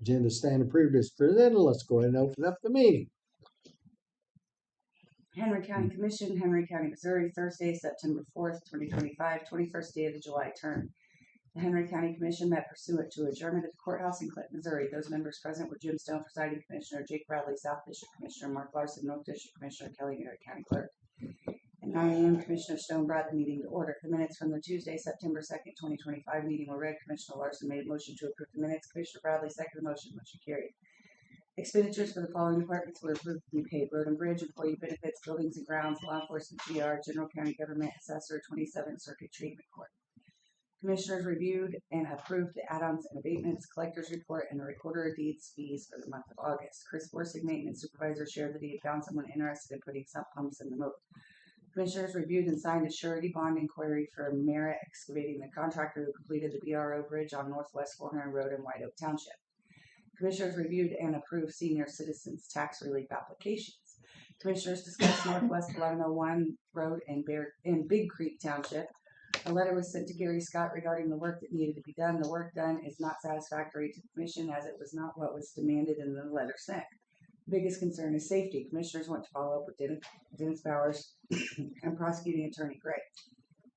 Agenda stand approved as presented. Let's go ahead and open up the meeting. Henry County Commission, Henry County, Missouri, Thursday, September 4th, 2025, 21st day of the July term. The Henry County Commission met pursuant to adjournment at the courthouse in Clinton, Missouri. Those members present were Jim Stone, presiding commissioner, Jake Bradley, South District Commissioner, Mark Larson, North District Commissioner, Kelly Garrett, County Clerk. At 9 a.m., Commissioner Stone brought the meeting to order. The minutes from the Tuesday, September 2nd, 2025 meeting were read. Commissioner Larson made a motion to approve the minutes. Commissioner Bradley seconded the motion. Motion carried. Expenditures for the following departments were approved to be paid: Road and Bridge, Employee Benefits, Buildings and Grounds, Law Enforcement, GR, General County Government, Assessor, 27th Circuit Treatment Court. Commissioners reviewed and approved the add-ons and abatements, collector's report, and the recorder of deeds fees for the month of August. Chris Borsig, maintenance supervisor, shared that he had found someone interested in putting sump pumps in the moat. Commissioners reviewed and signed a surety bond inquiry for Merit Excavating, the contractor who completed the BRO Bridge on Northwest 400 Road in White Oak Township. Commissioners reviewed and approved senior citizens tax relief applications. Commissioners discussed Northwest 1101 Road in Big Creek Township. A letter was sent to Gary Scott regarding the work that needed to be done. The work done is not satisfactory to the commission as it was not what was demanded in the letter sent. The biggest concern is safety. Commissioners want to follow up with Dennis Bowers and prosecuting attorney Gray.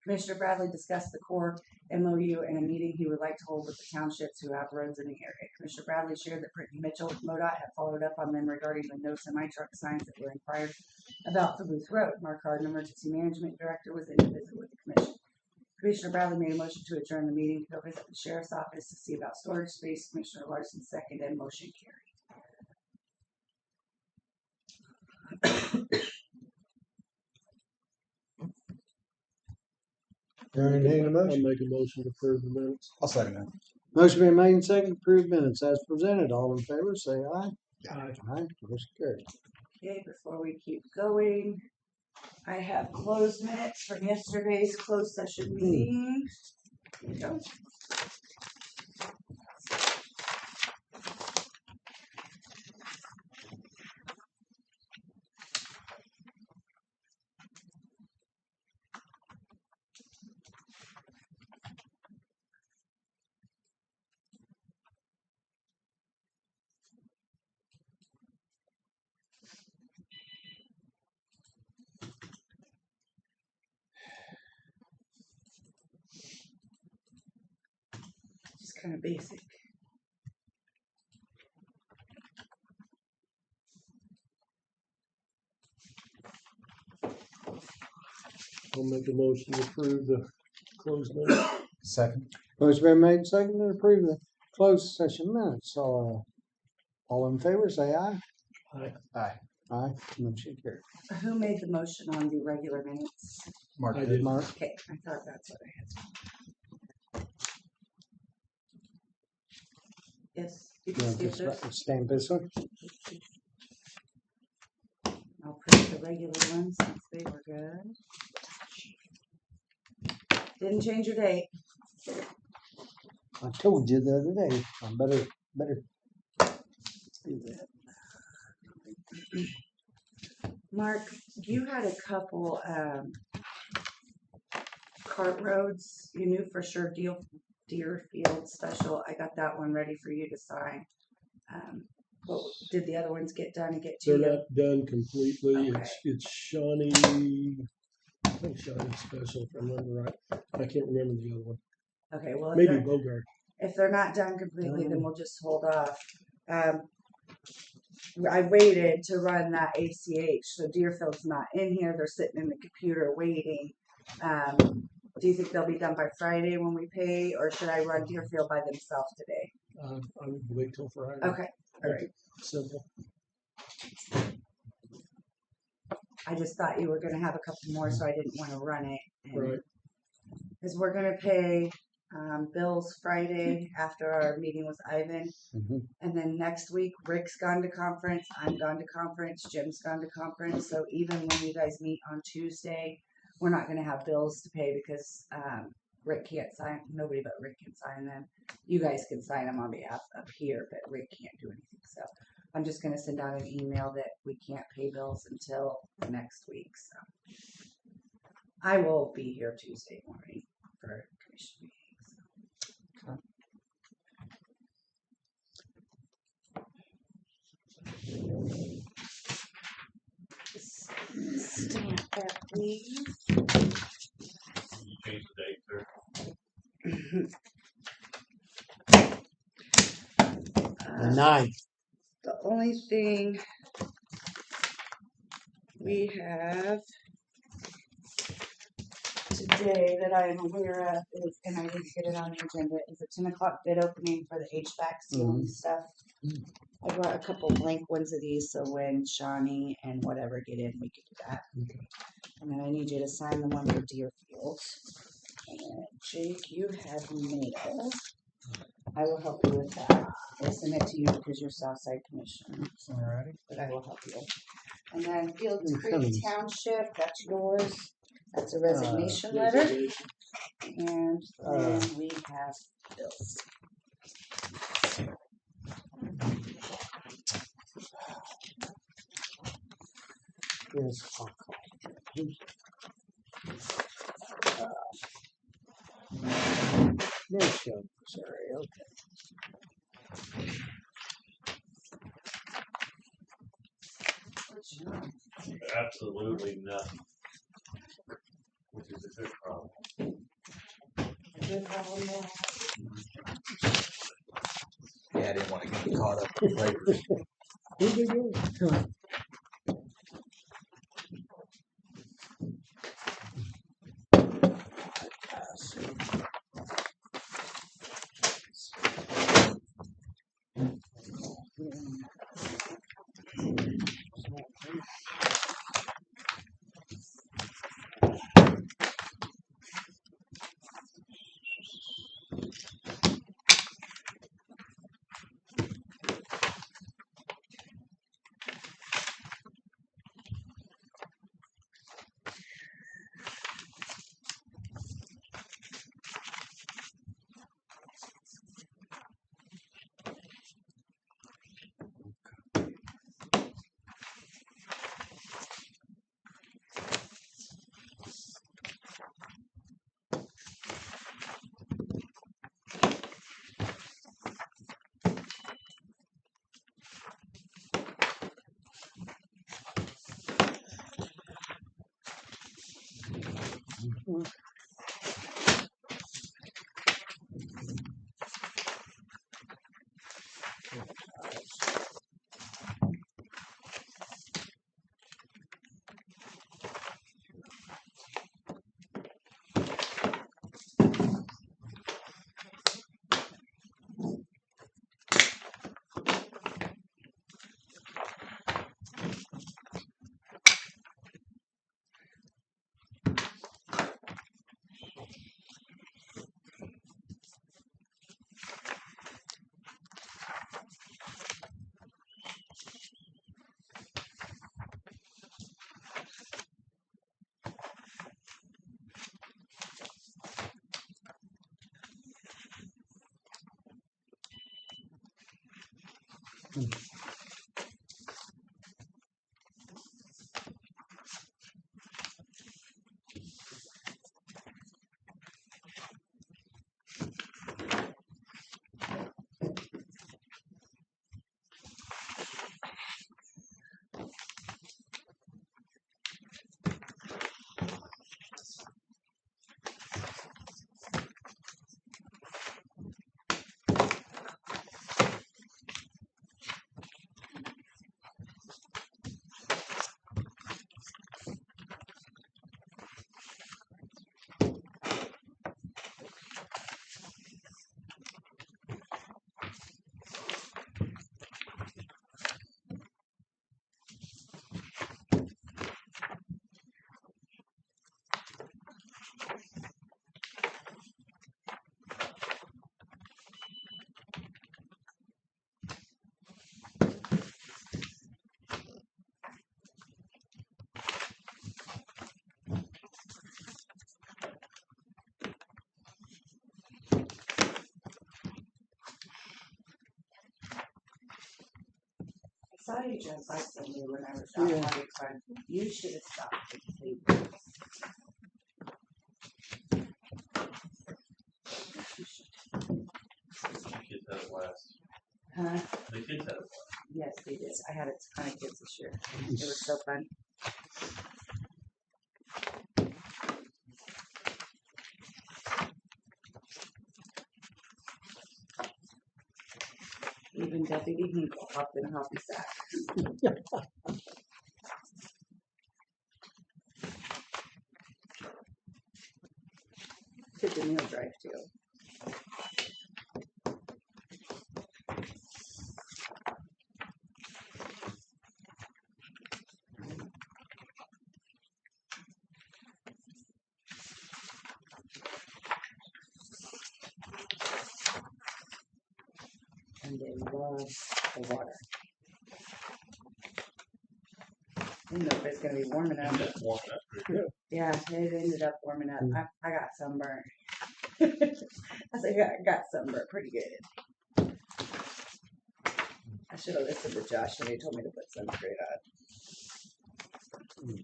Commissioner Bradley discussed the core MOU in a meeting he would like to hold with the townships who have roads in the area. Commissioner Bradley shared that Brittany Mitchell with MoDOT had followed up on them regarding the no semi-truck signs that were inquired about for Booth Road. Mark Harden, emergency management director, was in to visit with the commission. Commissioner Bradley made a motion to adjourn the meeting to go visit the sheriff's office to see about storage space. Commissioner Larson seconded and motion carried. Entertain a I'll motion. make a motion to approve the minutes. I'll second that. Motion been made and seconded. Approved minutes as presented. All in favor, say aye. Aye. Aye. Motion carried. Okay, before we keep going, I have closed minutes from yesterday's closed session meeting. Here we go. Just kind of basic. I'll make a motion to approve the closed minutes. Second. Motion been made and seconded. Approve the closed session minutes. All in favor, say aye. Aye. Aye. Aye. Motion carried. Who made the motion on the regular minutes? Mark I did. did. Mark. Okay, I thought that's what I had. Yes, you You can want skip this this. right- stamp this one? I'll print the regular ones since they were good. Didn't change your date. I told you the other day. I better do that. Mark, you had a couple cart roads you knew for sure Deerfield special. I got that one ready for you to sign. What did the other ones get done and get to They're you? not done completely. Okay. It's Shawnee, I think Shawnee Special, if I remember right. I can't remember the other one. Okay, well, Maybe Bogart. if they're not done completely, then we'll just hold off. I waited to run that ACH, so Deerfield's not in here. They're sitting in the computer waiting. Do you think they'll be done by Friday when we pay, or should I run Deerfield by themselves today? I would wait till Friday. Okay, all right. Simple. I just thought you were going to have a couple more, so I didn't want to run it. Right. Because we're going to pay bills Friday after our meeting with Ivan. Mhm. And then next week, Rick's gone to conference, I'm gone to conference, Jim's gone to conference. So even when you guys meet on Tuesday, we're not going to have bills to pay because Rick can't sign. Nobody but Rick can sign them. You guys can sign them on behalf of here, but Rick can't do anything. So I'm just going to send out an email that we can't pay bills until next week. So I will be here Tuesday morning for commission meeting. So. that, please. You change the date, sir? The 9th. The only thing we have today that I am aware of is, and I didn't get it on the agenda, is a 10 o'clock bid opening for the HVAC ceiling stuff. I brought a couple blank ones of these, so when Shawnee and whatever get in, we can do that. Okay. And then I need you to sign the one for Deerfield. And Jake, you have mail. I will help you with that. I'll send it to you because you're Southside Commissioner. Alrighty. But I will help you. And then Fields Your Creek feelings. Township, that's yours. That's a resignation letter. And then we have bills. Here's Hong Mission, Missouri. Okay. Absolutely nothing. Which is a good problem. Good problem there. Yeah, I didn't want to get caught up in flavors. Who did you? I saw you dress like Cindy when I was out Yeah. having fun. You should have stopped and played. The kids had it last. Huh? The kids had it last. Yes, they did. I had a ton of kids this year. It was so fun. Even Deputy Hinkle hopped in a hoppy sack. Took the meal drive too. And they love the water. I don't know if it's gonna be warm enough. It's warming up. Yeah, it ended up warming up. I got sunburned. I said, I got sunburned pretty good. I should have listened to Josh when he told me to put sunscreen on.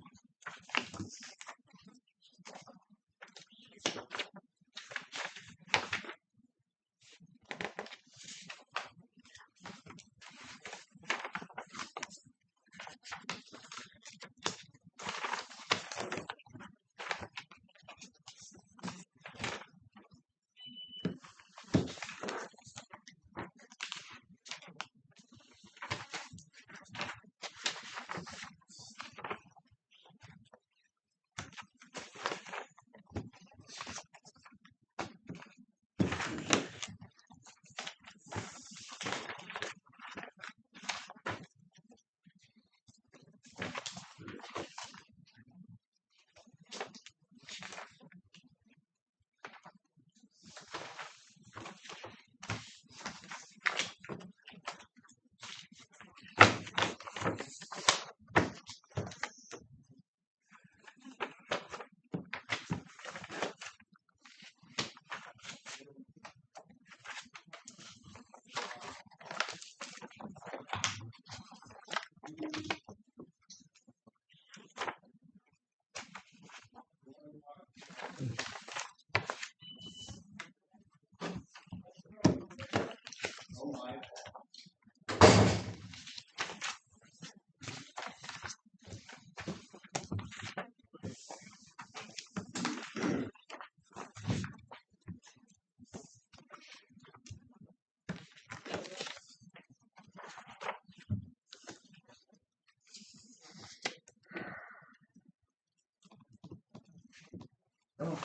Oh,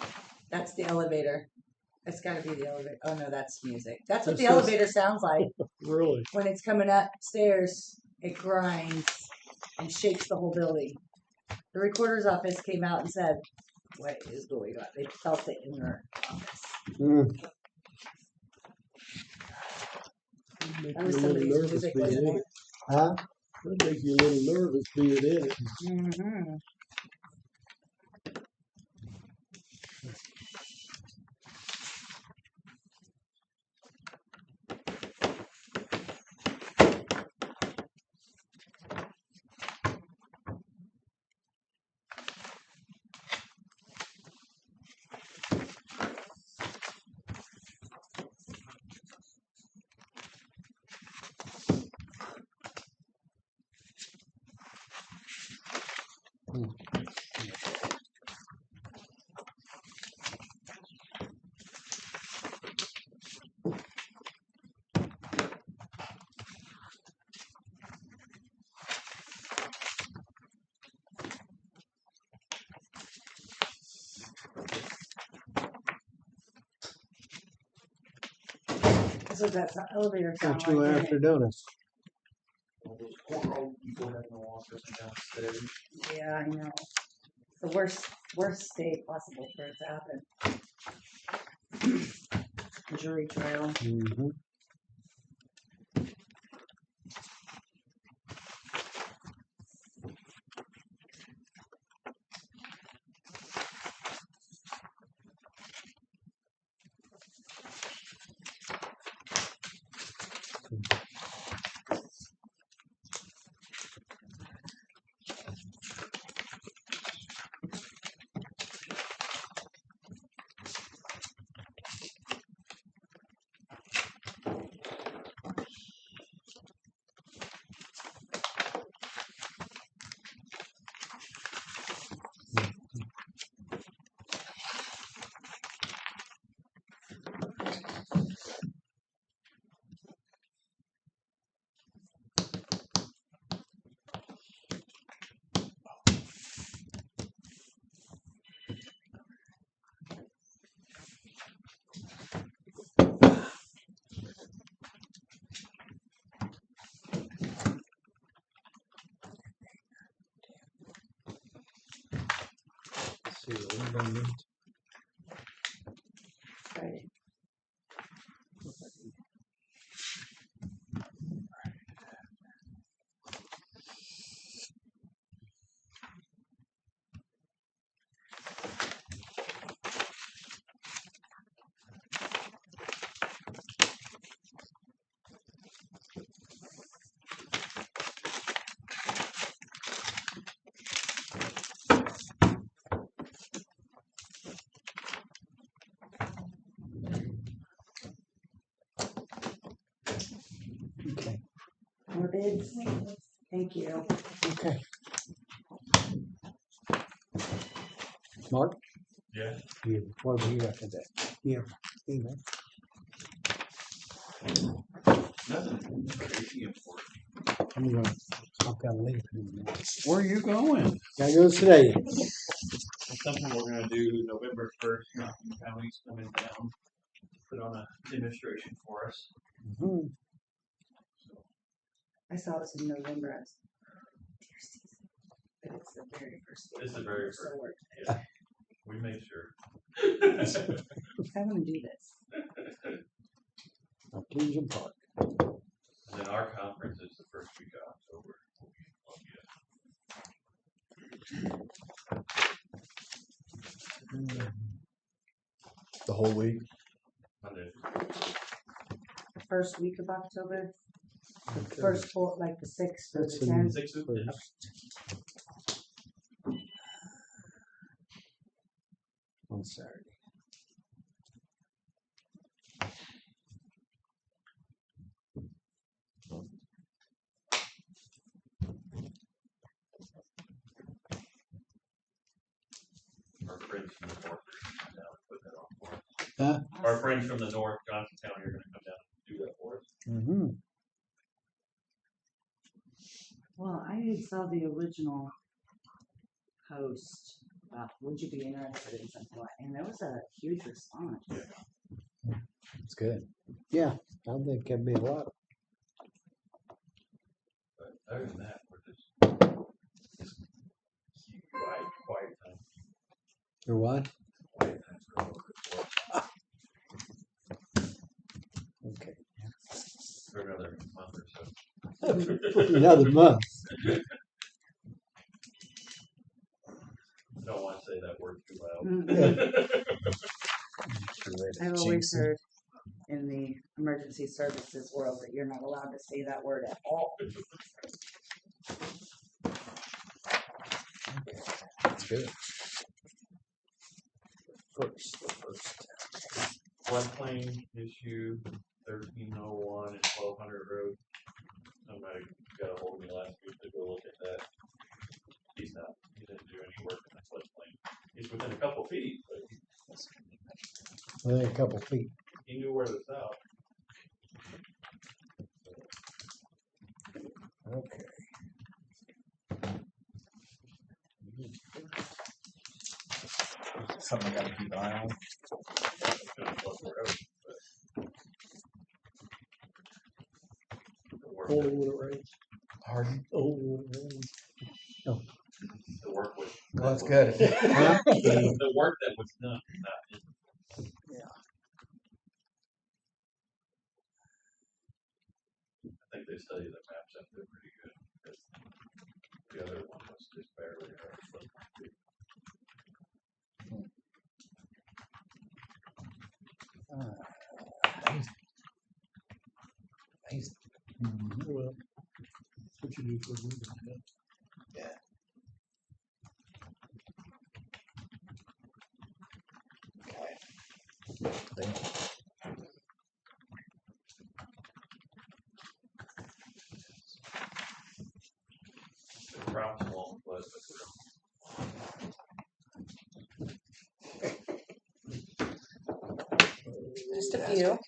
that's the elevator. It's gotta be the elevator. Oh no, that's music. That's what This the is- elevator sounds like. Really? When it's coming upstairs, it grinds and shakes the whole building. The recorder's office came out and said, what is going on? They felt it in their office. Make That you was a little somebody's nervous music, being wasn't in it? it. Huh? That'd make you a little nervous being in it. Mm-hmm. That's what that elevator sound What you like. after donuts? All those poor old people having to walk up and down the stairs. Yeah, I know. The worst state possible for it to happen. Jury trial. Mm-hmm. see, we're gonna meet. Friday. Okay, More bids? Thank you. okay. Mark? Yeah. What do you got today? Yeah. Amen. Nothing crazy important. I'm gonna, I've got to leave in a minute. Where are you going? Gotta go today. It's something we're gonna do November 1st, Mountain County's coming down, put on a demonstration for us. Mhm. I saw this in November. I was, dear season. But it's the very first day. It's the very So first. we're- Yeah, we made sure. I want to do this. Artesian Park. And then our conference is the first week of October. The whole week. Monday. First week of October, Okay. first four, like the 6th or That's the in- 10th. 6 of On Saturday. Our friends from the north are coming down and put that on for us. Huh? Our friends from the north, Johnson County, are gonna come down and do that for us. Mm-hmm. Well, I saw the original post about would you be interested in something like, and there was a huge response. It's good. Yeah, I think that'd be a lot. But other than that, we're just quiet time. Or what? Quiet time for all of it. Okay. For another month or so. Another month. Don't want to say that word too loud. I've always heard in the emergency services world that you're not allowed to say that word at all. It's good. First. Floodplain issue 1301 and 1200 Road. Somebody got a hold of me last week to go look at that. He didn't do any work in the floodplain. He's within a couple feet, but Within a couple feet. he knew where to stop. Okay. Something I gotta keep an eye on. Only when it rains. Harden. Only when it rains. The work was. Well, that's good. Huh? The work that was done, not in. I think they studied the maps up there pretty good. Because the other one was just barely there. Well, that's what you do for a living. Yeah. The crops won't, but Just a few.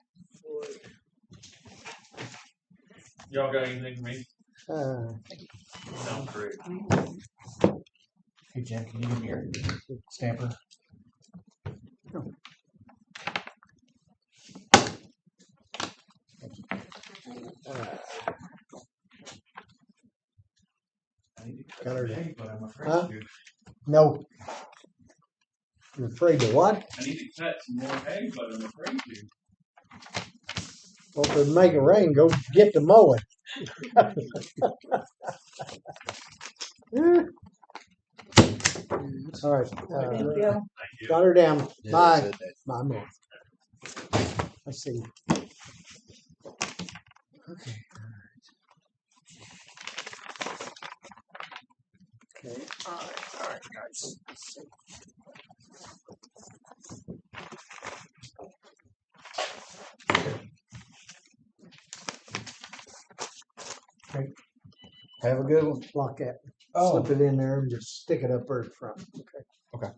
y'all got anything for me? Sounds great. Hey Jim, can you give me your stamper? I need to Got her. today, but I'm afraid Huh? to. No. You're afraid to what? I need to cut some more hay, but I'm afraid to. Well, if it make it rain, go get the mowing. All right, Thank you. Thank you. got her down. Yeah, Bye. that's it. Bye, Mom. I see. Okay. Okay. All right, guys. Have a good one. Lock that. Oh, Slip it in there and just stick it up there in front. Okay.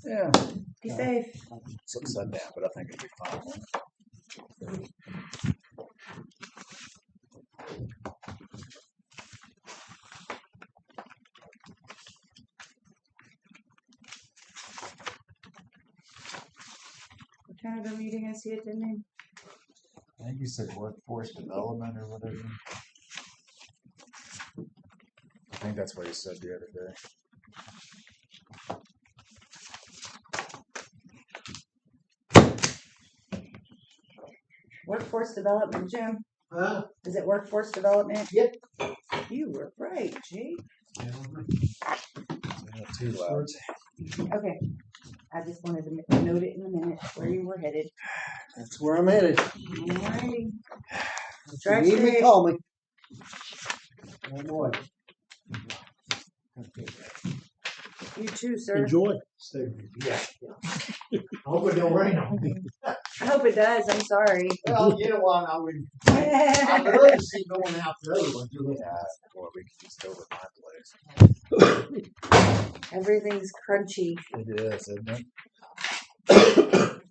yeah. Be safe. It's upside down, but I think it'll be fine. What kind of a meeting is he attending? I think you said workforce development or whatever. I think that's what he said the other day. Workforce development, Jim? Huh? Is it workforce development? Yep. You were right, Jake. Too loud. Okay. I just wanted to note it in a minute where you were headed. That's where I'm headed. Alrighty. If Drive you need me, safe. call me. Oh boy. You too, sir. Enjoy. Stay. Yeah. I hope it don't rain on me. I hope it does. I'm sorry. Well, you know what? I'd rather see going out the other one. Yeah, boy, we could just over my place. Everything's crunchy. It is, isn't it?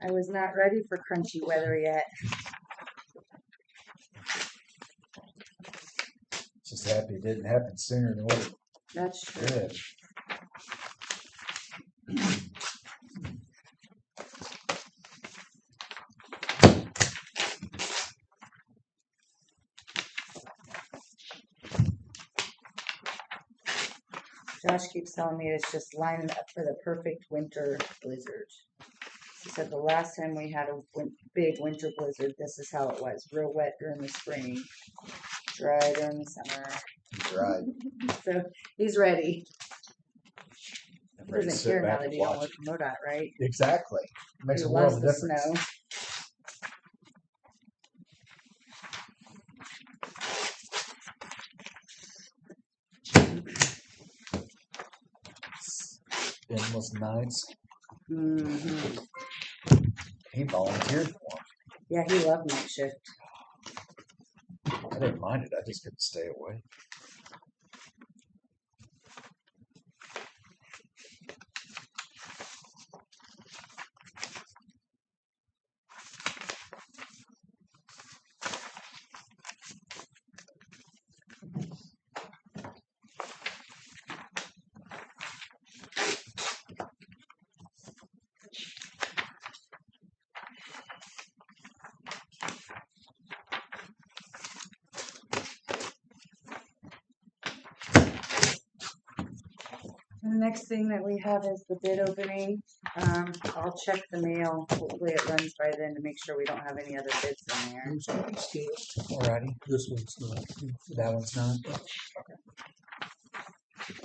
I was not ready for crunchy weather yet. Just happy it didn't happen sooner than what That's it true. did. Josh keeps telling me it's just lining up for the perfect winter blizzard. He said the last time we had a big winter blizzard, this is how it was. Real wet during the spring, dry during the summer. Right. So he's ready. I'm He ready to doesn't sit care now back that and he don't watch work for MoDOT, right? it. Exactly. Makes He a world loves of the difference. snow. Endless nights. Hmm. He volunteered for Yeah, he loved night shift. him. I didn't mind it. I just couldn't stay away. And the next thing that we have is the bid opening. I'll check the mail. Hopefully it runs by then to make sure we don't have any other bids in there. Alrighty. This one's not. That one's not.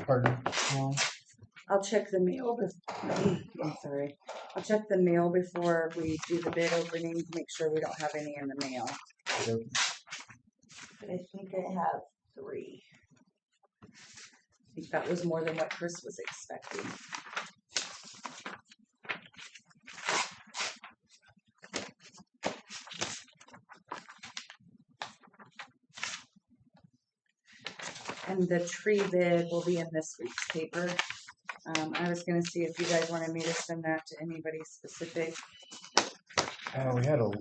Pardon? No. I'll check the mail. I'm sorry. I'll check the mail before we do the bid opening to make sure we don't have any in the mail. But I think I have 3. I think that was more than what Chris was expecting. And the tree bid will be in this week's paper. I was gonna see if you guys wanted me to send that to anybody specific. We had a.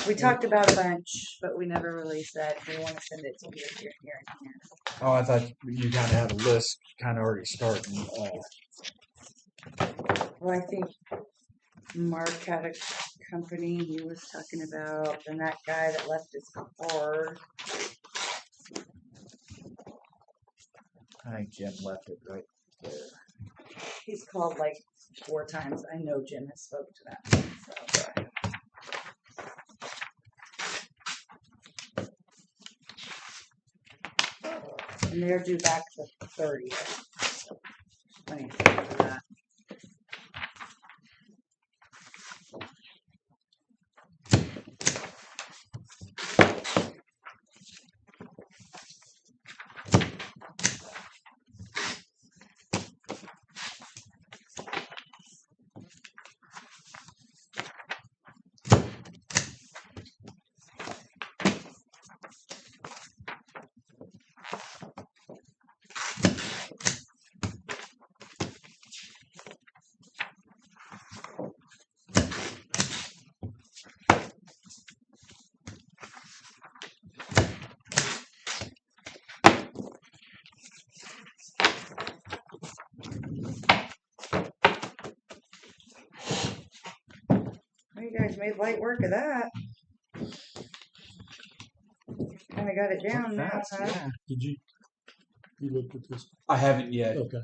We talked about a bunch, but we never really said we want to send it to here, here, here, and here. Oh, I thought you kind of had a list, kind of already starting. Well, I think Mark had a company he was talking about, and that guy that left his card. I think Jim left it right there. He's called like 4 times. I know Jim has spoke to that. So. And they're due back the 30th. So, plenty of time for that. Well, you guys made light work of that. Kind of got it down now, huh? Did you looked at this? I haven't yet. Okay.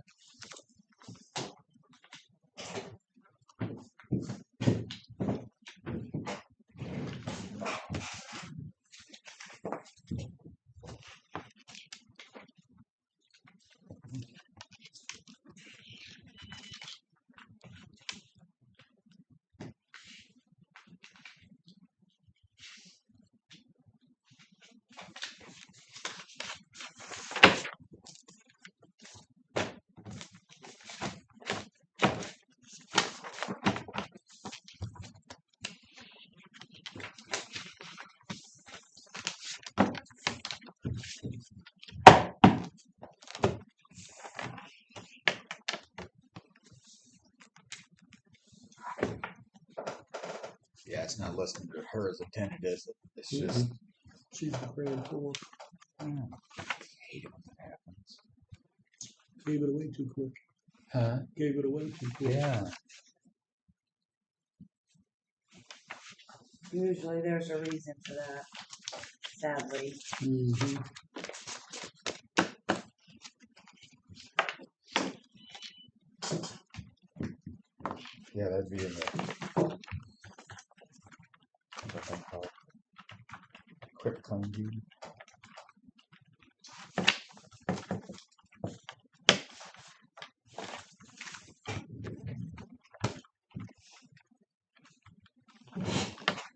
Yeah, it's not listed to her as a tenant, is it? It's Mhm. just. She's the grantor. I hate it when that happens. Gave it away too quick. Huh? Gave it away too quick. Yeah. Usually there's a reason for that, sadly. Mm-hmm. Yeah, that'd be in the. What's that thing called? Quick claim deed.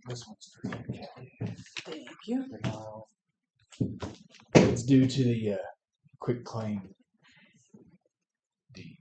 This one's for you, Kelly. Thank you. It's due to the quick claim deed.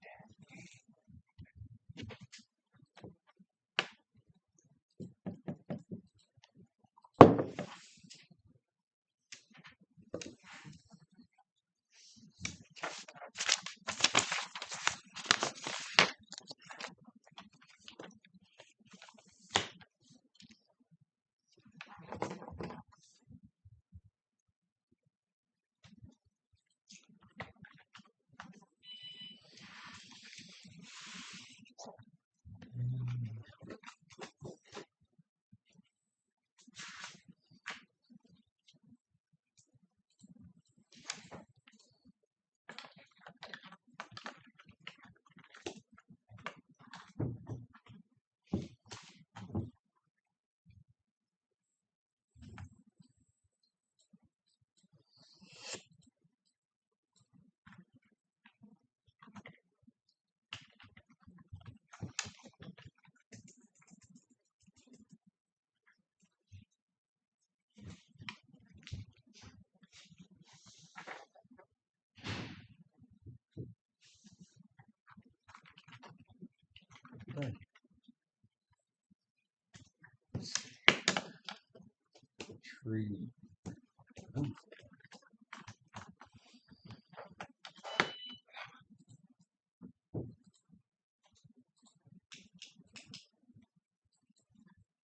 Tree.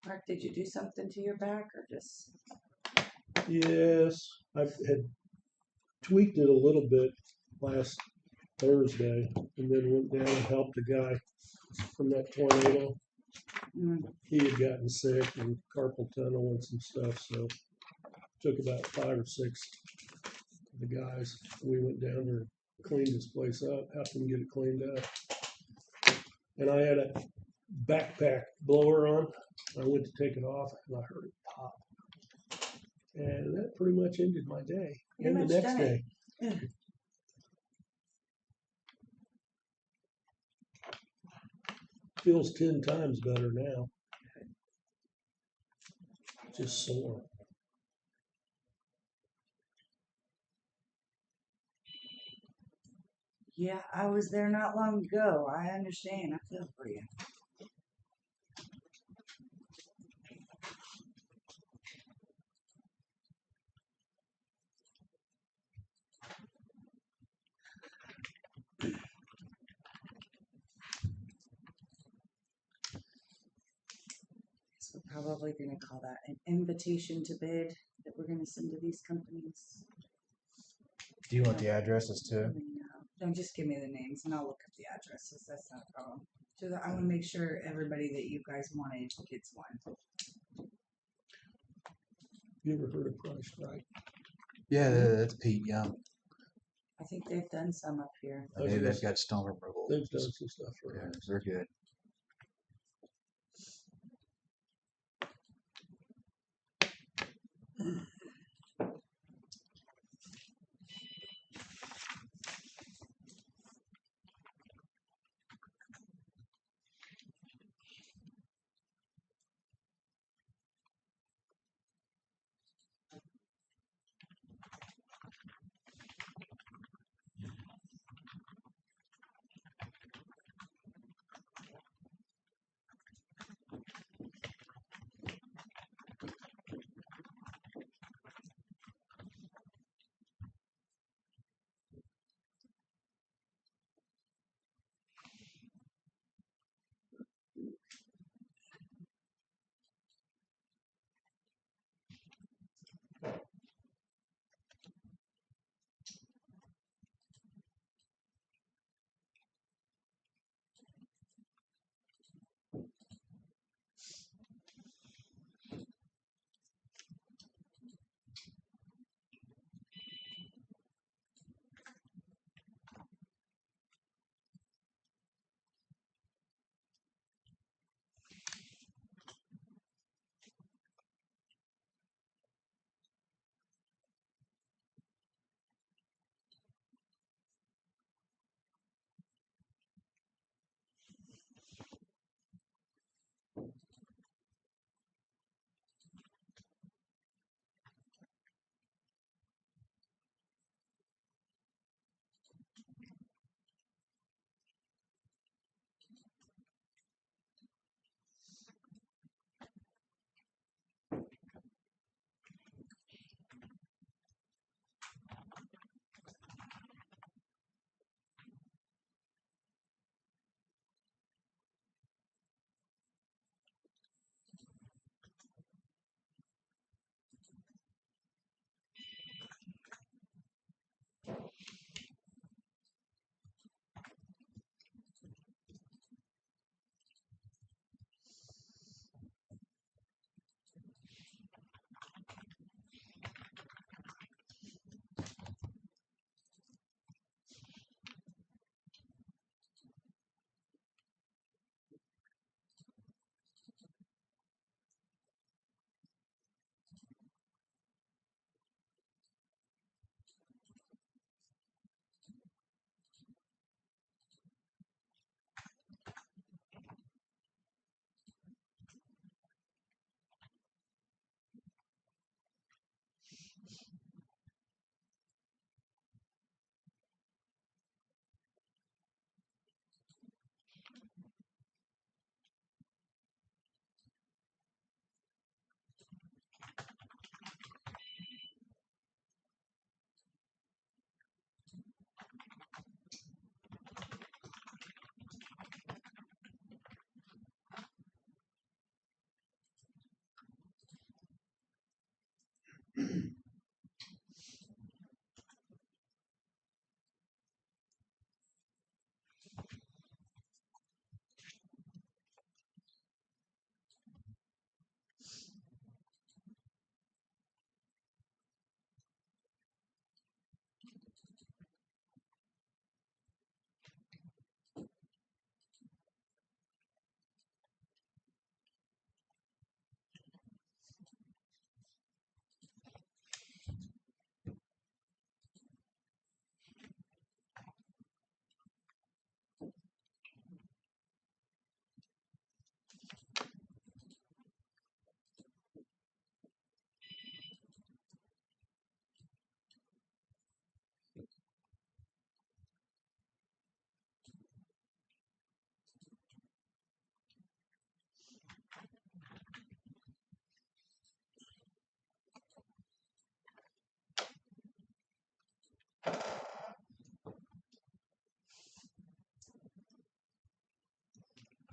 Mark, did you do something to your back or just? Yes, I had tweaked it a little bit last Thursday, and then went down and helped a guy from that tornado. Mm, He had gotten sick and carpal tunnel and some stuff, so took about 5 or 6 of the guys. We went down there and cleaned this place up, helped him get it cleaned up. And I had a backpack blower on. I went to take it off and I heard it pop. And that pretty much ended my day. Pretty And much the next done it. day. Feels 10 times better now. Just sore. Yeah, I was there not long ago. I understand. I feel for you. So we're probably gonna call that an invitation to bid that we're gonna send to these companies. Do you want the addresses too? Let me know. Don't just give me the names and I'll look up the addresses. That's not a problem. So that I wanna make sure everybody that you guys wanted gets one. You ever heard of Price Right? Yeah, that's Pete Young. I think they've done some up here. They've got stone removal. They've done some stuff for Yeah, us. they're good.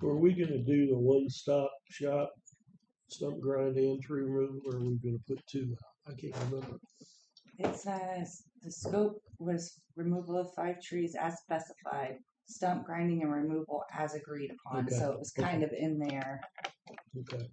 Were we gonna do the one-stop shop, stump grind and tree removal, or are we gonna put two out? I can't remember. It says the scope was removal of 5 trees as specified, stump grinding and removal as agreed upon, Okay, so it was kind of in there. Okay.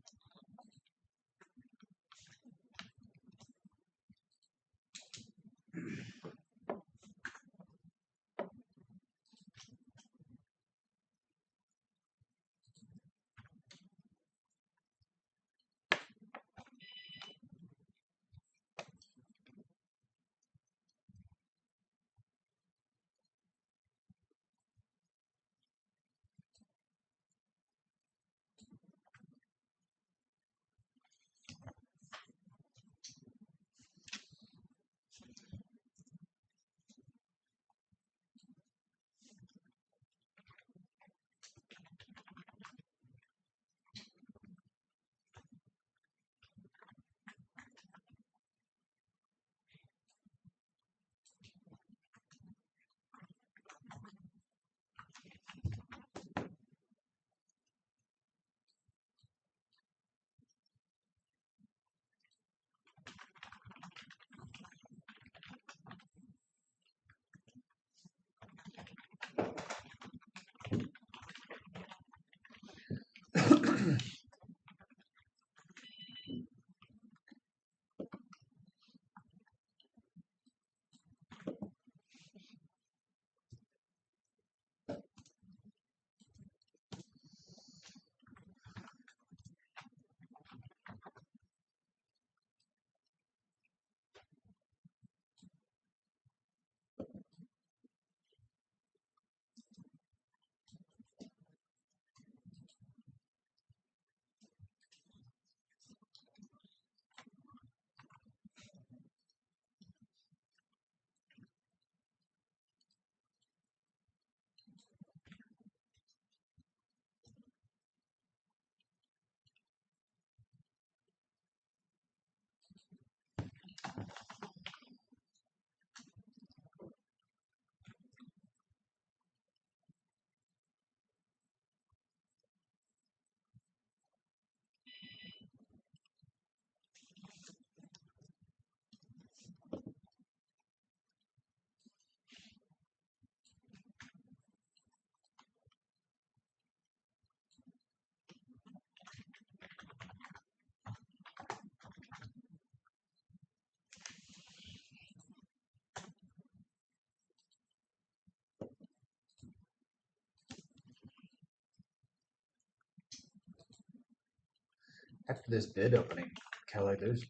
After this bid opening, Kelly, there's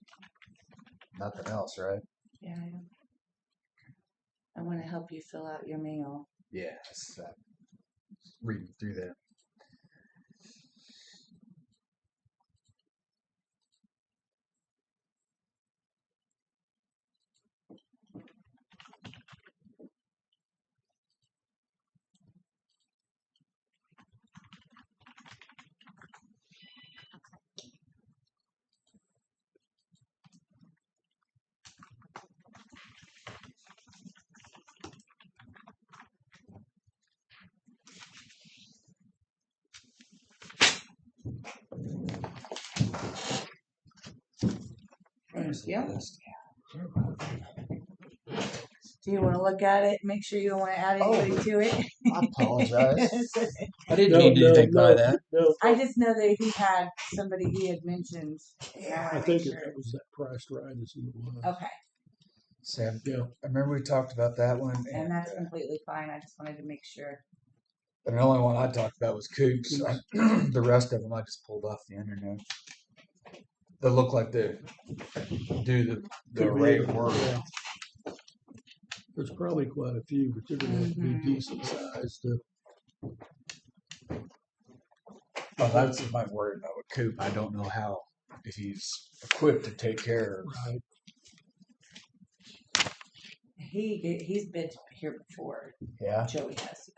nothing else, right? Yeah, I want to help you fill out your mail. Yeah, it's, reading through that. Thank you. Do you want to look at it? Make sure you don't want to add anybody to it. I apologize. I No, didn't mean no, anything by no, that. no. I just know that he had somebody he had mentioned. and I wanna think make it was that priced right as it was. Okay, Sam, Yeah. I remember we talked about that one, and and that's completely fine. I just wanted to make sure. the only one I talked about was Coops. The rest of them I just pulled off the internet. They look like they do the Could array be, of work. yeah. There's probably quite a few, but they're gonna have to be Mhm. decent sized to. Oh, that's my worry about with Coop. I don't know how, if he's equipped to take care of. Right. He's been here before. Yeah. Joey has.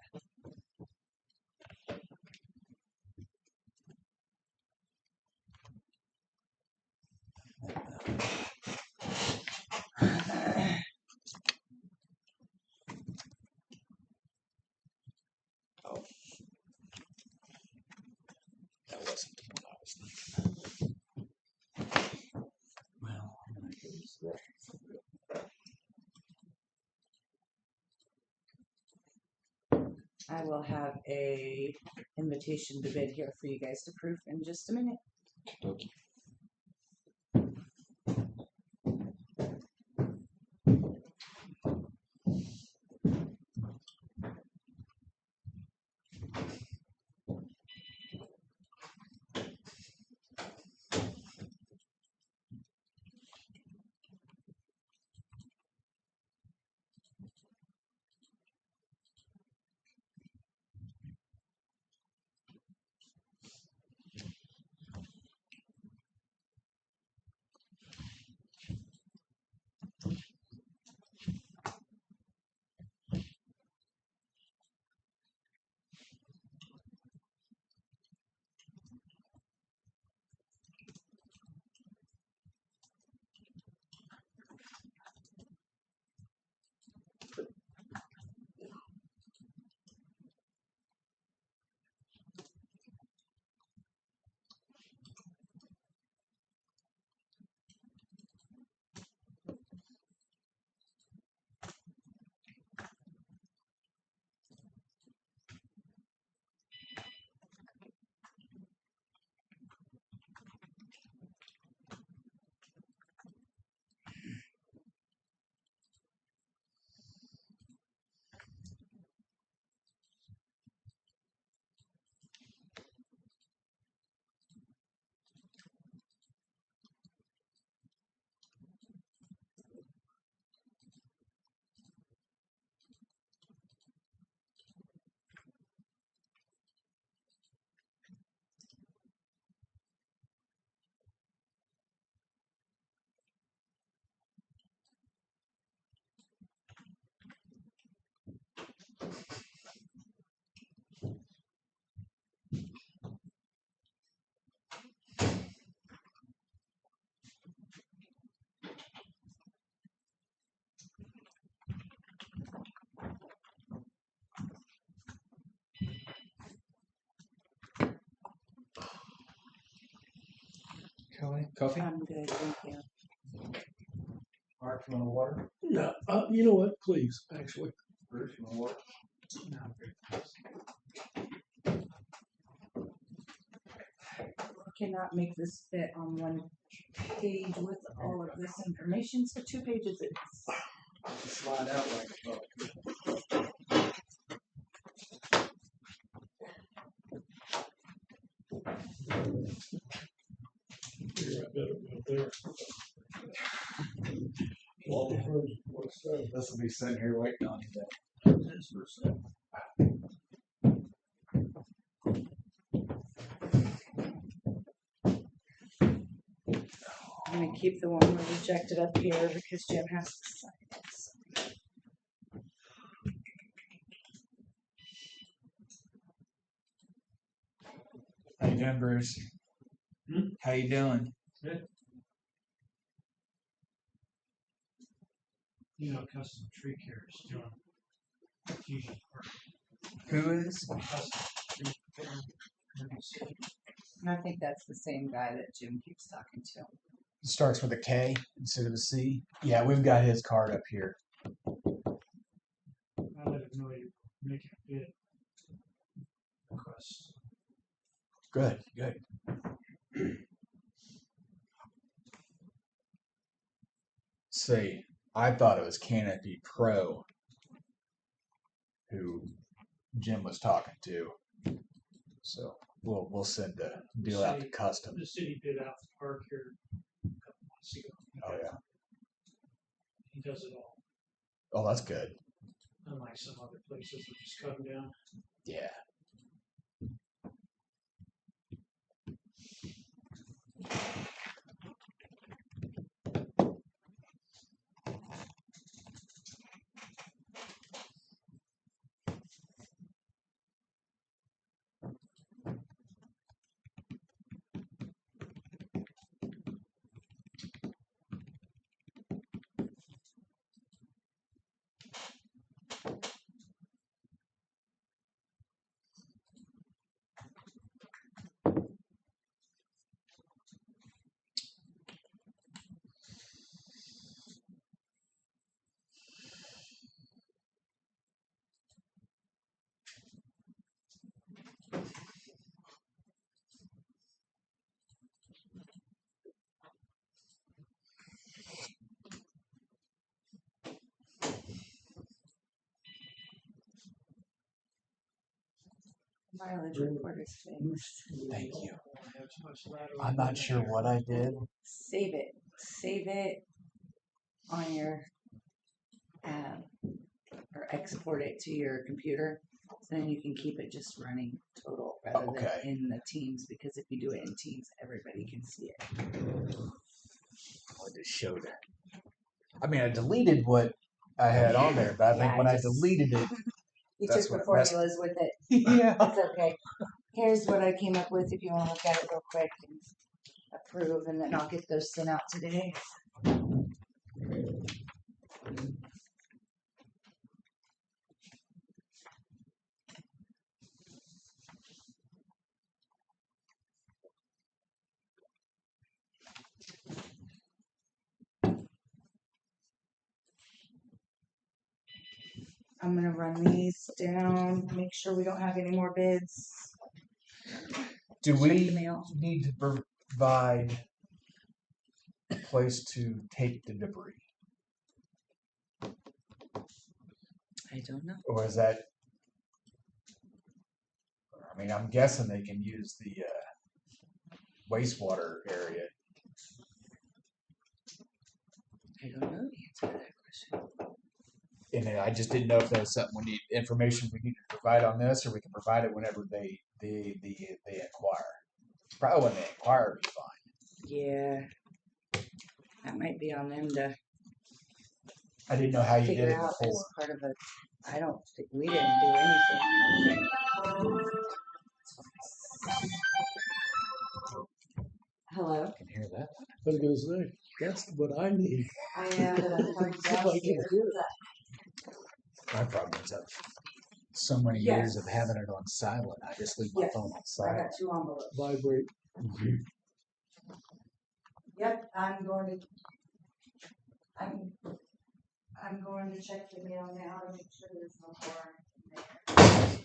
I will have a invitation to bid here for you guys to proof in just a minute. Kelly, coffee? I'm good, thank you. Mark, you want a water? No, you know what, please, actually. Bruce, you want water? Cannot make this fit on one page with all of this information, so 2 pages is. Slide out like Figure I better go there. Well, what's that? this will be sitting here waiting on you then. I'm gonna keep the one we rejected up here because Jim has to sign it. How you doing, Bruce? How you doing? You know, Custom Tree Care is doing Fusion Park. Who is? Custom Tree Care in the city. And I think that's the same guy that Jim keeps talking to. It starts with a K instead of a C. Yeah, we've got his card up here. I let him know you're making a bid request. Good, good. See, I thought it was Canopy Pro who Jim was talking to. So we'll send the deal out to custom. The city bid out the park here a couple months ago. Oh yeah. He does it all, Oh, that's good. unlike some other places that just come down. Yeah. Mileage report is fixed. Thank you. Have too much lateral I'm not sure what I did. Save it. Save it on your, or export it to your computer. So then you can keep it just running total rather Okay. than in the Teams, because if you do it in Teams, everybody can see it. I just showed it. I mean, I deleted what I had on there, but I think Yeah, when I I just- deleted it, You That's took the what messed- formulas with it. yeah. That's okay. Here's what I came up with if you want to look at it real quick and approve, and then I'll get those sent out today. I'm gonna run these down, make sure we don't have any more bids. Do Check we the mail. need to provide a place to take the debris, I don't know. or is that? I mean, I'm guessing they can use the wastewater area. I don't know the answer to that question. And then I just didn't know if there was something we need, information we need to provide on this, or we can provide it whenever they inquire. Probably when they inquire would be fine. Yeah. That might be on them to I didn't know how you did figure it out before. as part of it. I don't think we didn't do anything. Hello. I can hear that. I was gonna say, that's what I need. I am gonna come See if I can downstairs. hear it. My problem is I've so many years of having it on silent. I just leave my Yes. phone on I silent. got 2 envelopes. Vibrate. Yep, I'm going to check the mail now to make sure there's no more there.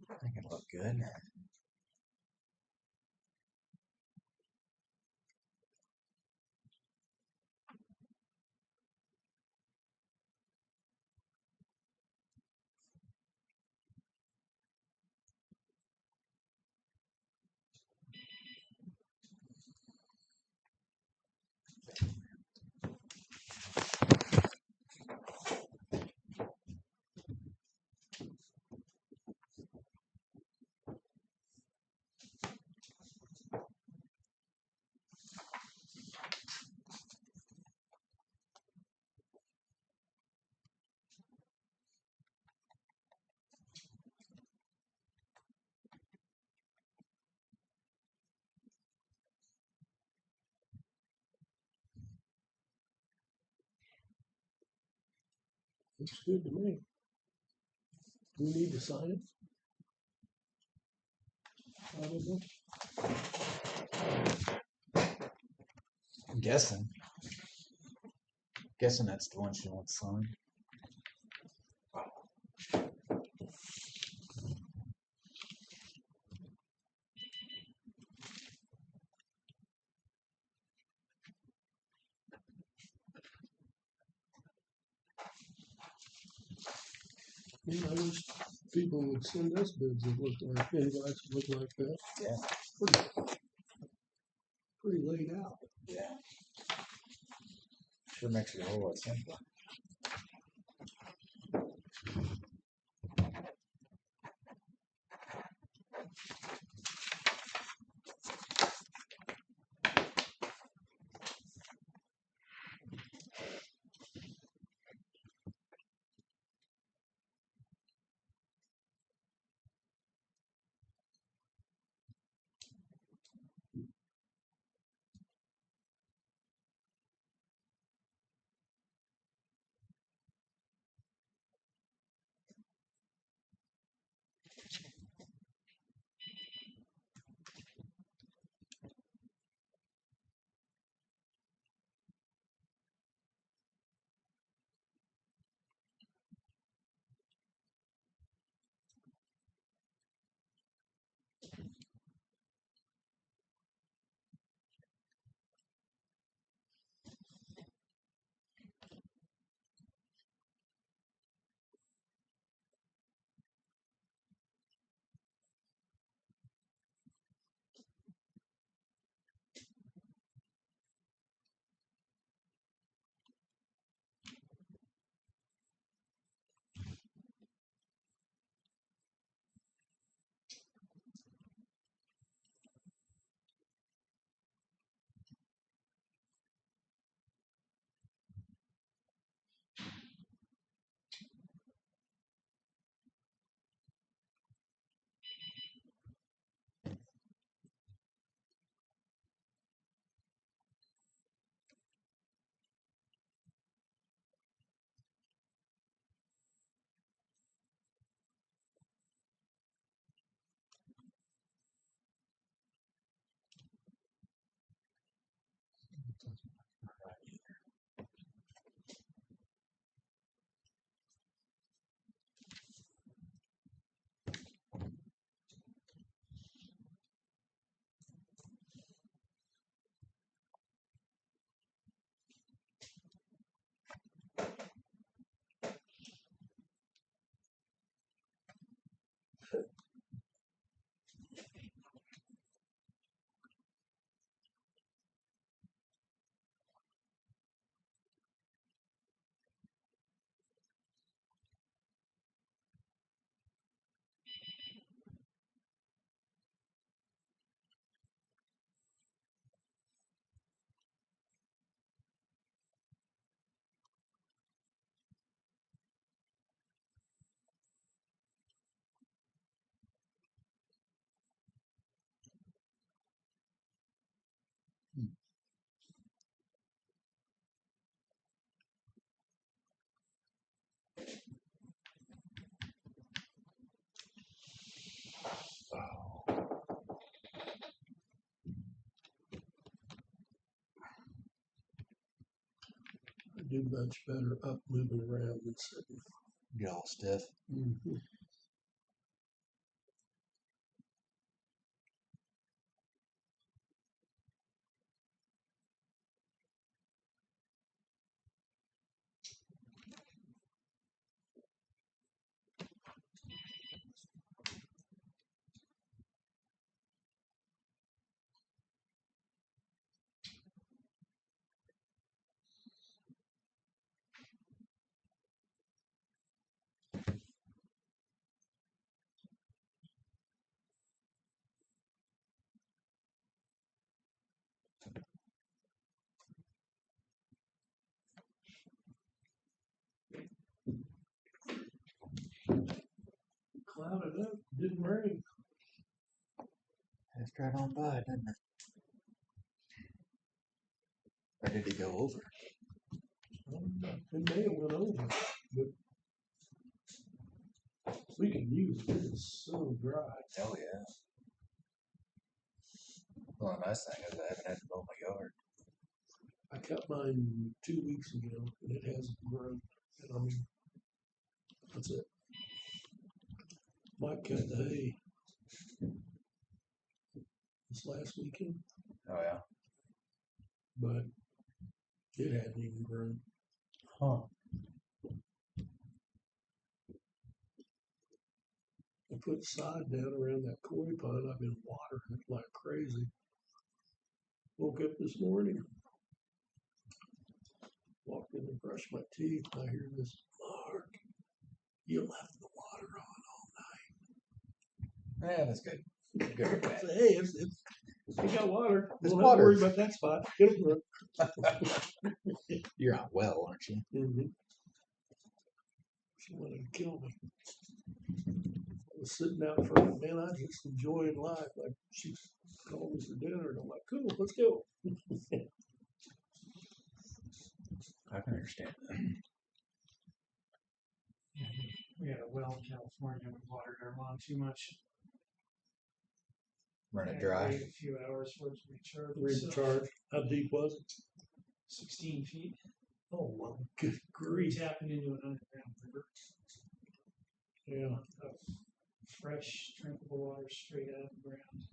I think it looked good. Looks good to me. Do we need to sign it? Probably. I'm guessing. Guessing that's the one she wants signed. Yeah, I wish people would send us bids that look like, invites that look like that. Yeah. Pretty laid out. Yeah. Sure makes it a whole lot simpler. do much better up moving around than sitting. Get all stiff. Mm-hmm. Clouded up, didn't rain. Passed right on by, didn't it? Or did he go over? It may have went over, but we can use it. It's so dry. Oh yeah. Well, the nice thing is I haven't had to mow my yard. I cut mine 2 weeks ago and it hasn't grown. And I mean, that's it. Mike cut the hay this last weekend, Oh yeah. but it hadn't even grown. Huh. I put sod down around that koi pond. I've been watering it like crazy. Woke up this morning, walked in to brush my teeth. I hear this, Mark, you left the water on all night. Yeah, that's good. Good. I said, hey, we got water. There's Don't have to worry water. about that spot. It'll grow. You're on well, aren't you? Mm-hmm. She wanted to kill me. I was sitting out front, man, I just enjoying life. Like she called me for dinner, and I'm like, cool, let's go. I can understand that. We had a well in California, we watered our lawn too much. Run it Had to dry. wait a few hours for it to recharge. Recharge. How deep was it? 16 feet. Oh my good We're grief. tapping into an underground river Yeah. of fresh, drinkable water straight out of the ground.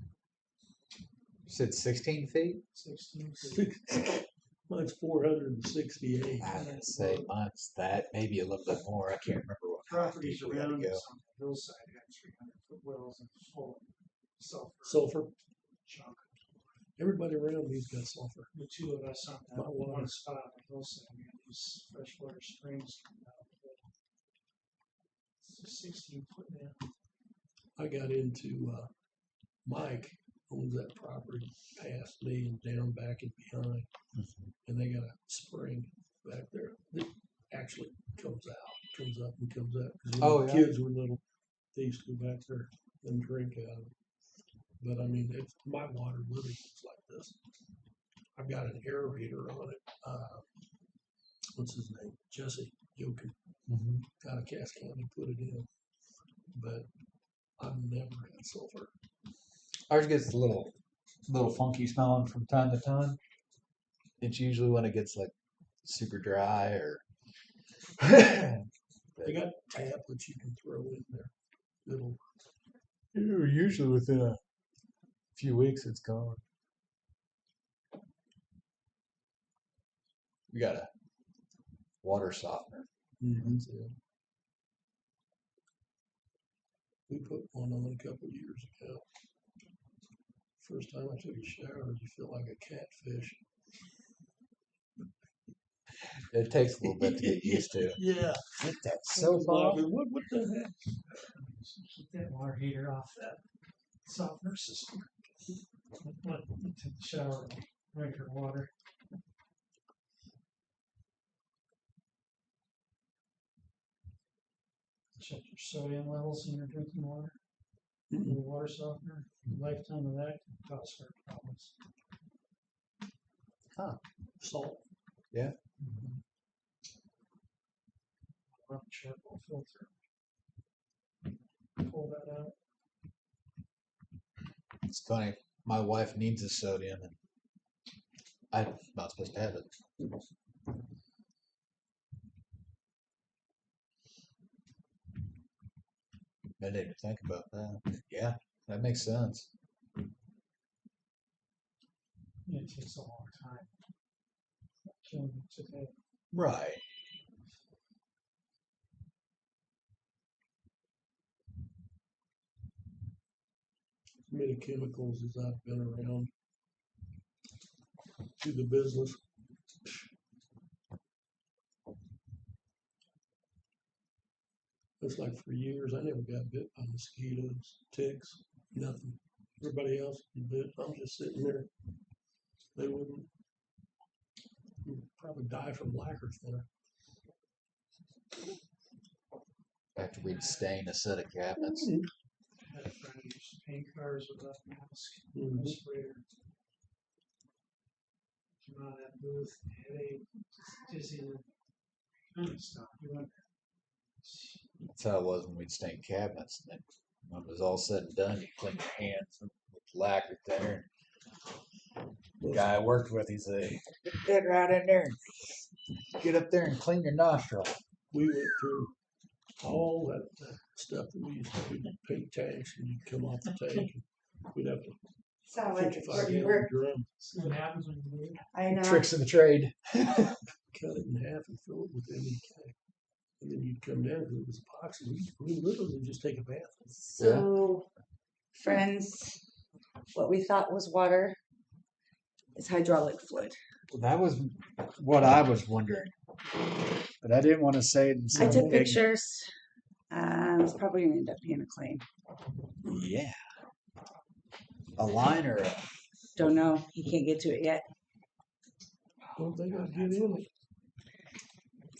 You said 16 feet? 16 feet. Mine's 468. I would say mine's that, maybe a little bit more. I can't remember what Properties deep we had to around go. us on the hillside had 300-foot wells and full of sulfur Sulfur. junk. Everybody around me's got sulfur. The two of us on My that water. one spot on the hillside, we had these freshwater springs coming out. It's a 16-foot now. I got into Mike owns that property past me and down back and behind. And they got a spring back there that actually comes up and comes out. 'Cause when Oh, the yeah. kids were little, they used to go back there and drink out of it. But I mean, it's my water literally looks like this. I've got an aerator on it. What's his name? Jesse Jokin. Out of Cass County, put it in. But I've never had sulfur. Ours gets a little funky smelling from time to time. It's usually when it gets like super dry or They got tablets you can throw in there. Little. usually within a few weeks it's gone. We got a water softener. That's it. We put one on a couple years ago. First time I took a shower, you feel like a catfish. It takes a little bit to get used to. Yeah. Get that soap off. What the heck? Keep that water heater off that softener system. Went to the shower, drink her water. Check your sodium levels in your drinking water. Your water softener, lifetime of that can cause heart problems. Salt. Run a charcoal filter. Pull that out. It's funny. My wife needs a sodium, and I'm not supposed to have it. I didn't even think about that. Yeah, that makes sense. It takes a long time. Killing it today. Right. Many chemicals as I've been around to the business. It's like for years, I never got bit by mosquitoes, ticks, nothing. Everybody else would bit. I'm just sitting there. They wouldn't. You'd probably die from lacquer thinner. After we'd stain a set of cabinets. Had a friend who used to paint cars with a mask, Mhm. respirator. Came out of that booth, headache, dizzy, kind of stuff. He went, That's how it was when we'd stain cabinets. And then when it was all said and done, you clean your hands with lacquer thinner. The guy I worked with, he's a get right in there and get up there and clean your nostril. We went through all that stuff that we used to do, paint tanks, and you'd come off the tank, and we'd have to Sound like it's 55 where you gallon work. drum, see what happens when you leave. I know. Tricks of the trade. cut it in half and fill it with MEK. And then you'd come down, because it was epoxy, we literally just take a bath. So, friends, what we thought was water is hydraulic fluid. That was what I was wondering. But I didn't want to say it. I took pictures. It's probably gonna end up being a claim. Yeah. A line or a. Don't know. He can't get to it yet. Don't think I'd get in it.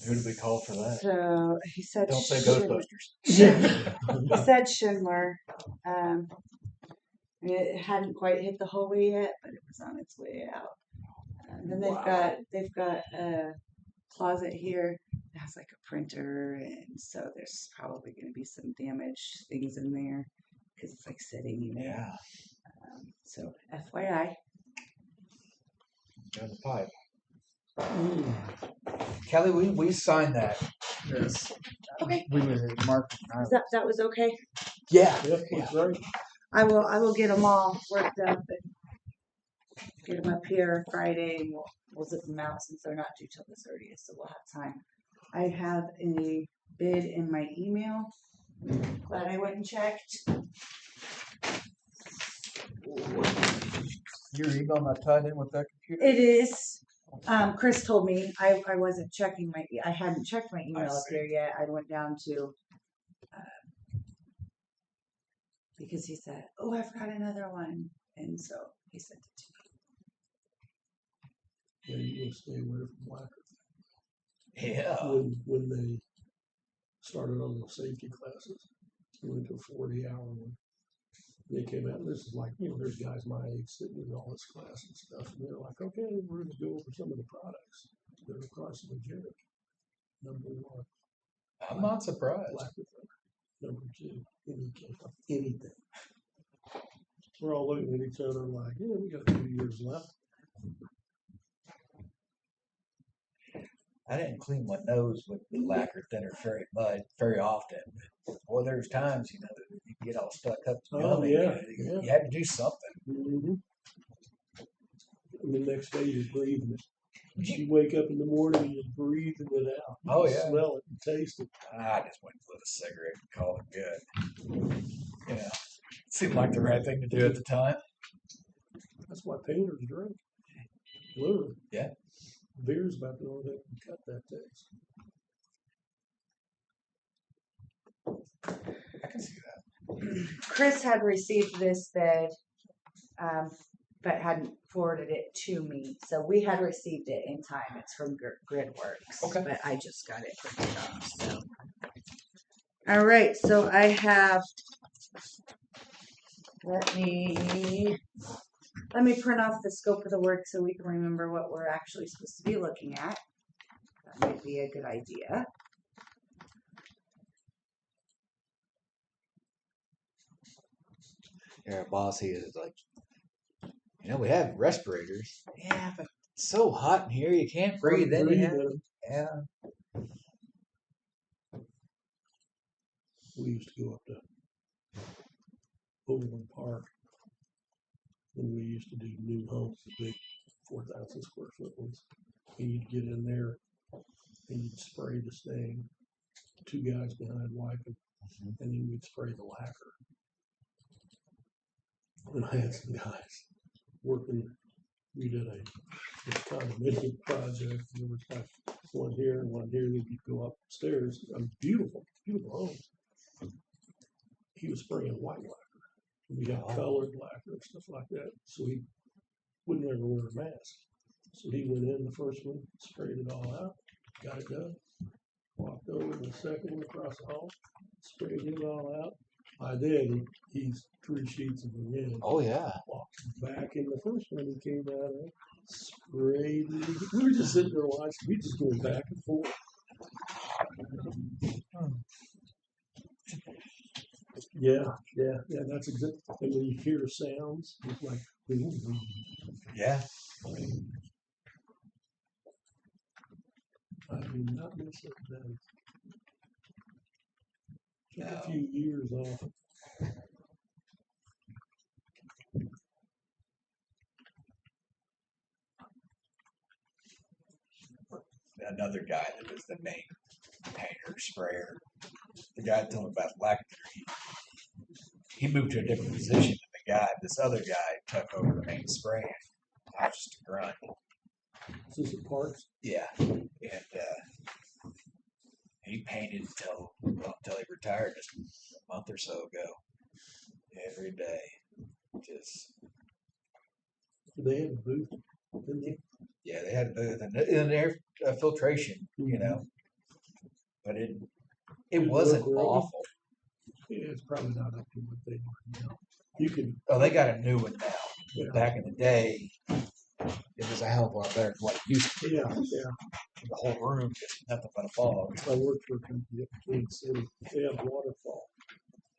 Who did we call for that? So he said. Don't say Schindler. Ghostbusters. He said Schindler. It hadn't quite hit the hallway yet, but it was on its way out. And then they've got a closet here that has like a printer, and so there's probably going to be some damaged things in there because it's like sitting, you know. Yeah. So FYI. Down the pipe. Kelly, we signed that. Yes. Okay. We were marked. That was okay. Yeah. Yep, that's right. I will get them all worked up and get them up here Friday, and we'll zip them out since they're not due till the 30th, so we'll have time. I have a bid in my email. Glad I went and checked. Your email not tied in with that computer? It is. Chris told me I wasn't checking I hadn't checked my email up see. here yet. I went down to because he said, "Oh, I've got another one," and so he sent it to me. Yeah, you want to stay away from lacquer. Yeah. When they started on the safety classes, we went to a 40-hour one. They came out, and this is like, there's guys my age sitting in all this class and stuff, and they're like, okay, we're going to go over some of the products that are carcinogenic. Number one, I'm not surprised. lacquer thinner. Number two, anything. We're all looking at each other like, yeah, we got a few years left. I didn't clean my nose with the lacquer thinner very often. Well, there's times, that you get all stuck up. Oh, yeah, You had to do something. Mm-hmm. And the next day you're breathing it. You wake up in the morning and you're breathing it out. You Oh, can yeah. smell it and taste it. I just went and lit a cigarette and called it good. Yeah. Seemed like the right thing to do at the time. That's why painters drink. Literally. Yeah. Beer's about the only thing that can cut that taste. I can see that. Chris had received this bid, but hadn't forwarded it to me. So we had received it in time. It's from Gridworks. Okay. But I just got it printed off. So. All right. So I have. Let me print off the scope of the work so we can remember what we're actually supposed to be looking at. That might be a good idea. Yeah, boss, he is like, we have respirators. Yeah, but it's so hot in here, you can't breathe in here. Yeah. We used to go up to Overland Park, when we used to do new homes, the big 4,000 square foot ones. And you'd get in there and you'd spray the stain, 2 guys behind wiping, and then we'd spray the lacquer. And I had some guys working, we did a condominium project, and there was like one here and one here, that you'd go upstairs, beautiful, beautiful homes. He was spraying white lacquer. We had colored lacquer and stuff like that, so he wouldn't ever wear a mask. So he went in the first one, sprayed it all out, got it done, walked over to the second one across the hall, sprayed it all out. By then, he's 3 sheets of the in. Oh yeah. Walked back in the first one he came out of, sprayed it. We were just sitting there watching, we just going back and forth. Yeah, that's exactly. And when you hear sounds, it's like, Yeah. I do not miss it then. Took No. a few years off. Another guy that was the main painter, sprayer. The guy told me about lacquer. He moved to a different position, and this other guy, took over the main spraying. I was just a grunt. This is Parks. Yeah, and he painted until he retired just a month or so ago. Every day, just They have a booth, didn't they? yeah. They had a booth and air filtration, you know, but it wasn't Look, awful. Yeah, it's probably not up to what they are now. You can, Oh, they got a new one now. yeah, Back in the day, it was a hell of a lot better than what it used to be. yeah. The whole room, just nothing but a fog. I worked for a company up in Kansas City. They had waterfall.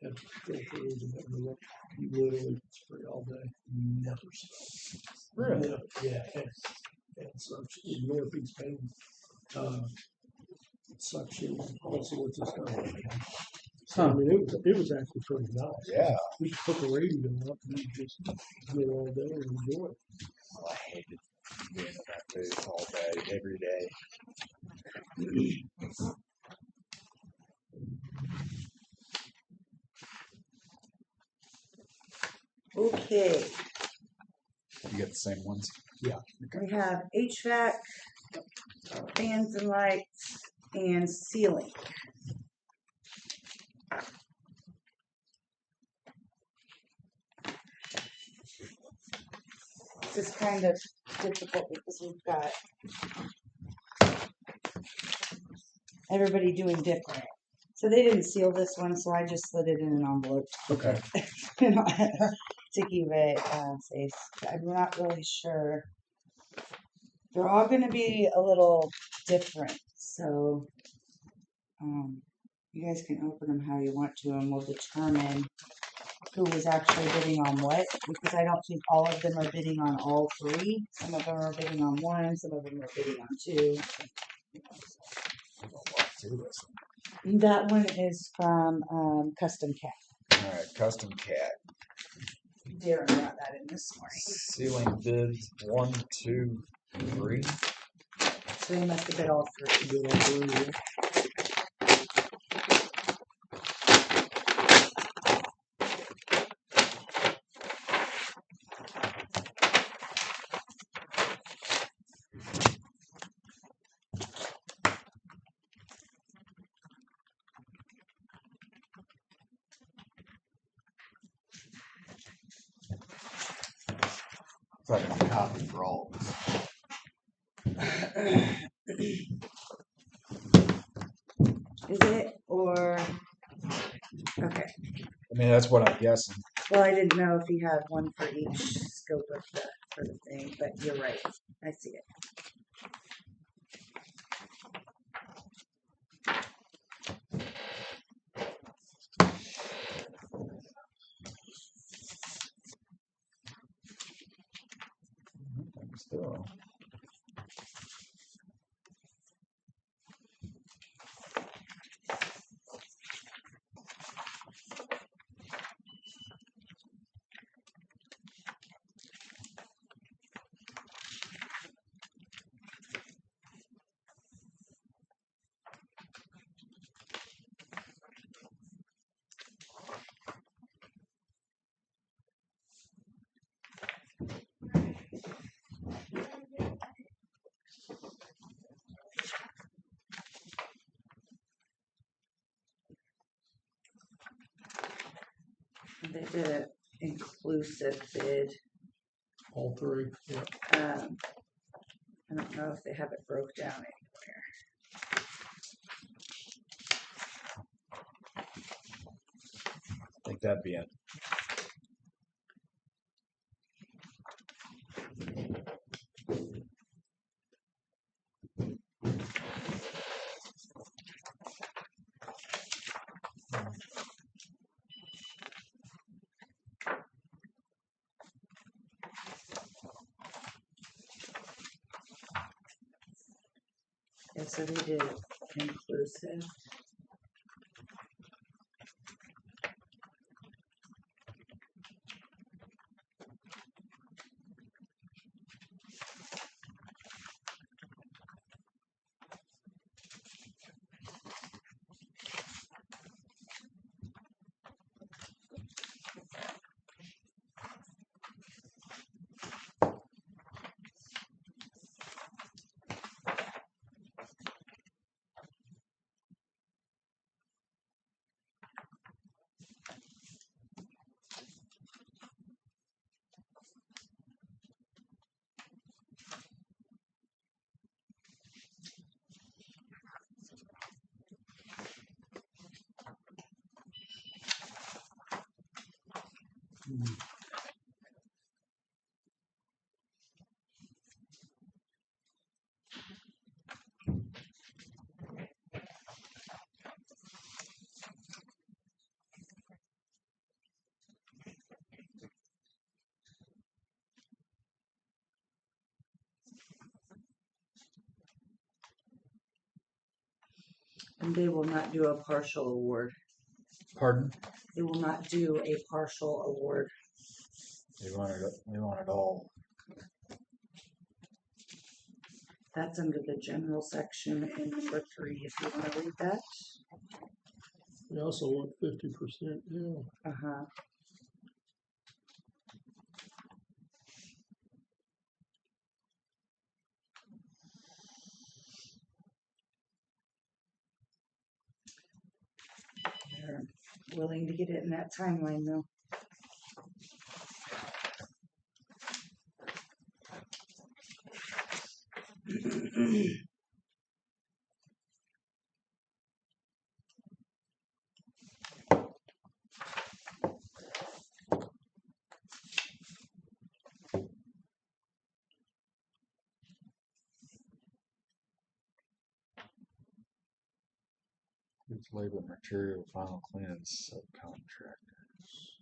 Had filters and everything. You literally could spray all day. Never smelled. Really? Never, yeah, and suction in Northeast pain. Suction, all sorts of stuff. So, I mean, it was actually pretty nice. Yeah. We could put the radio up and just get all day and enjoy it. Oh, I hated being in that booth all day, every day. Okay, You get the same ones? we have HVAC, fans and lights, and ceiling. This is kind of difficult because we've got everybody doing different. So they didn't seal this one, so I just slid it in an envelope Okay. you know, to keep it safe. I'm not really sure. They're all going to be a little different, so you guys can open them how you want to, and we'll determine who was actually bidding on what, because I don't think all of them are bidding on all 3. Some of them are bidding on 1, some of them are bidding on 2. That one is from Custom Cat. All right, Custom Cat. Darren brought that in this morning. Ceiling bids 1, 2, 3. So they must have bid all 3. Good all day, yeah. So I got a copy for all of us. Is it? Or, okay. I mean, that's what I'm guessing. Well, I didn't know if he had one for each scope of for the thing, but you're right. I see it. Still. They did an inclusive bid. All three, yeah. I don't know if they have it broke down anywhere. I think that'd be it. Yeah, so they did inclusive. And they will not do a partial award. Pardon? They will not do a partial award. We want it all. That's under the general section in number 3, if you want to read that. They also want 50%, yeah. Uh-huh. They're willing to get it in that timeline, though. It's labor, material, final clearance, subcontractors.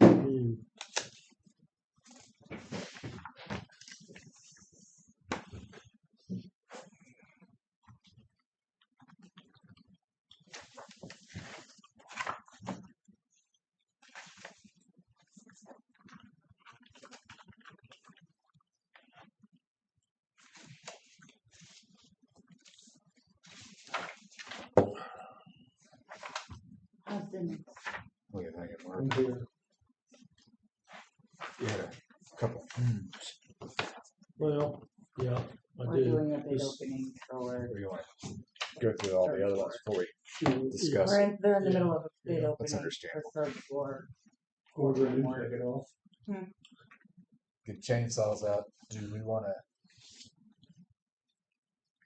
Mm. How's Dennis? What do you think, Mark? I'm here. You had a couple. Well, yeah, I We're did. doing a bid Just- opening for. Or you want to go through all the other ones before we discuss? They're in the Yeah, middle of a bid yeah, opening that's for understandable. 3rd floor. Go ahead and More. take it off. Get chainsaws out. Do we want to?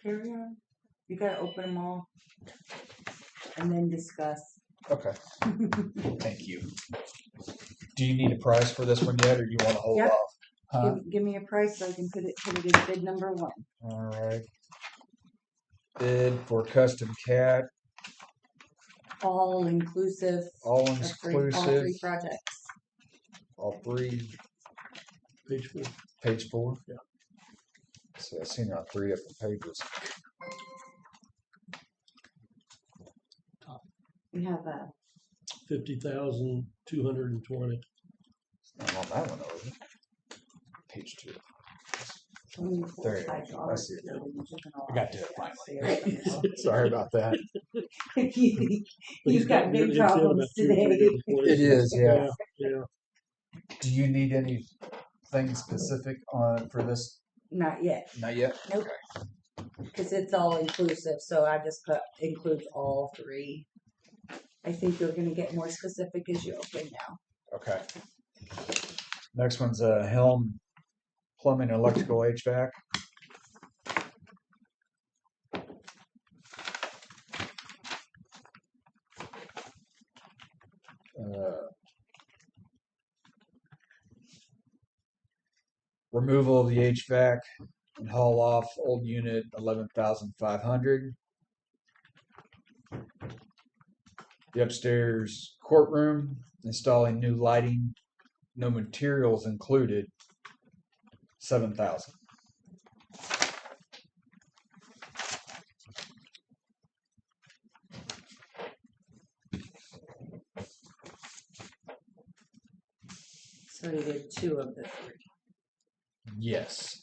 Carry on. You gotta open them all. And then discuss. Okay. Thank you. Do you need a price for this one yet, or you want to hold Yep. off? Huh? Give me a price so I can put it as bid number 1. All right. Bid for custom cat, All inclusive. all of all inclusive, 3 projects. all 3, Page 4. page 4. Yeah. So I've seen it on 3 different pages. We have 50,220. I'm on that one over. Page 2. $24,500 There you go. I see it now. for the juvenile I got to it officer. Sorry about that. You've got big It's in about problems 2 or 3 today. different places. It is, yeah. Yeah. Do you need anything specific on for this? Not yet, Not yet. nope, because it's all inclusive, so I just put includes all three. I think you're gonna get more specific as you open now. Okay. Next one's Helm Plumbing and Electrical HVAC. Removal of the HVAC and haul off old unit 11,500. The upstairs courtroom, installing new lighting, no materials included, 7,000. So you did two of the three. Yes.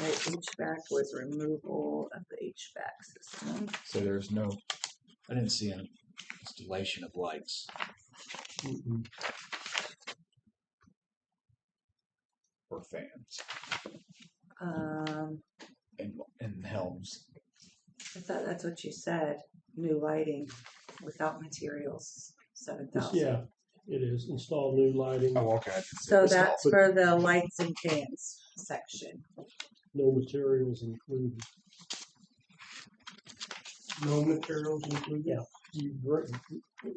Right, HVAC was removal of the HVAC system. So there's no, I didn't see an installation of lights. Mm-mm. Or fans and helms. I thought that's what you said, new lighting without materials, 7,000. Yeah, it is. Install new lighting, Oh, okay. So that's for the lights and fans section. no materials included. No materials included? Yeah.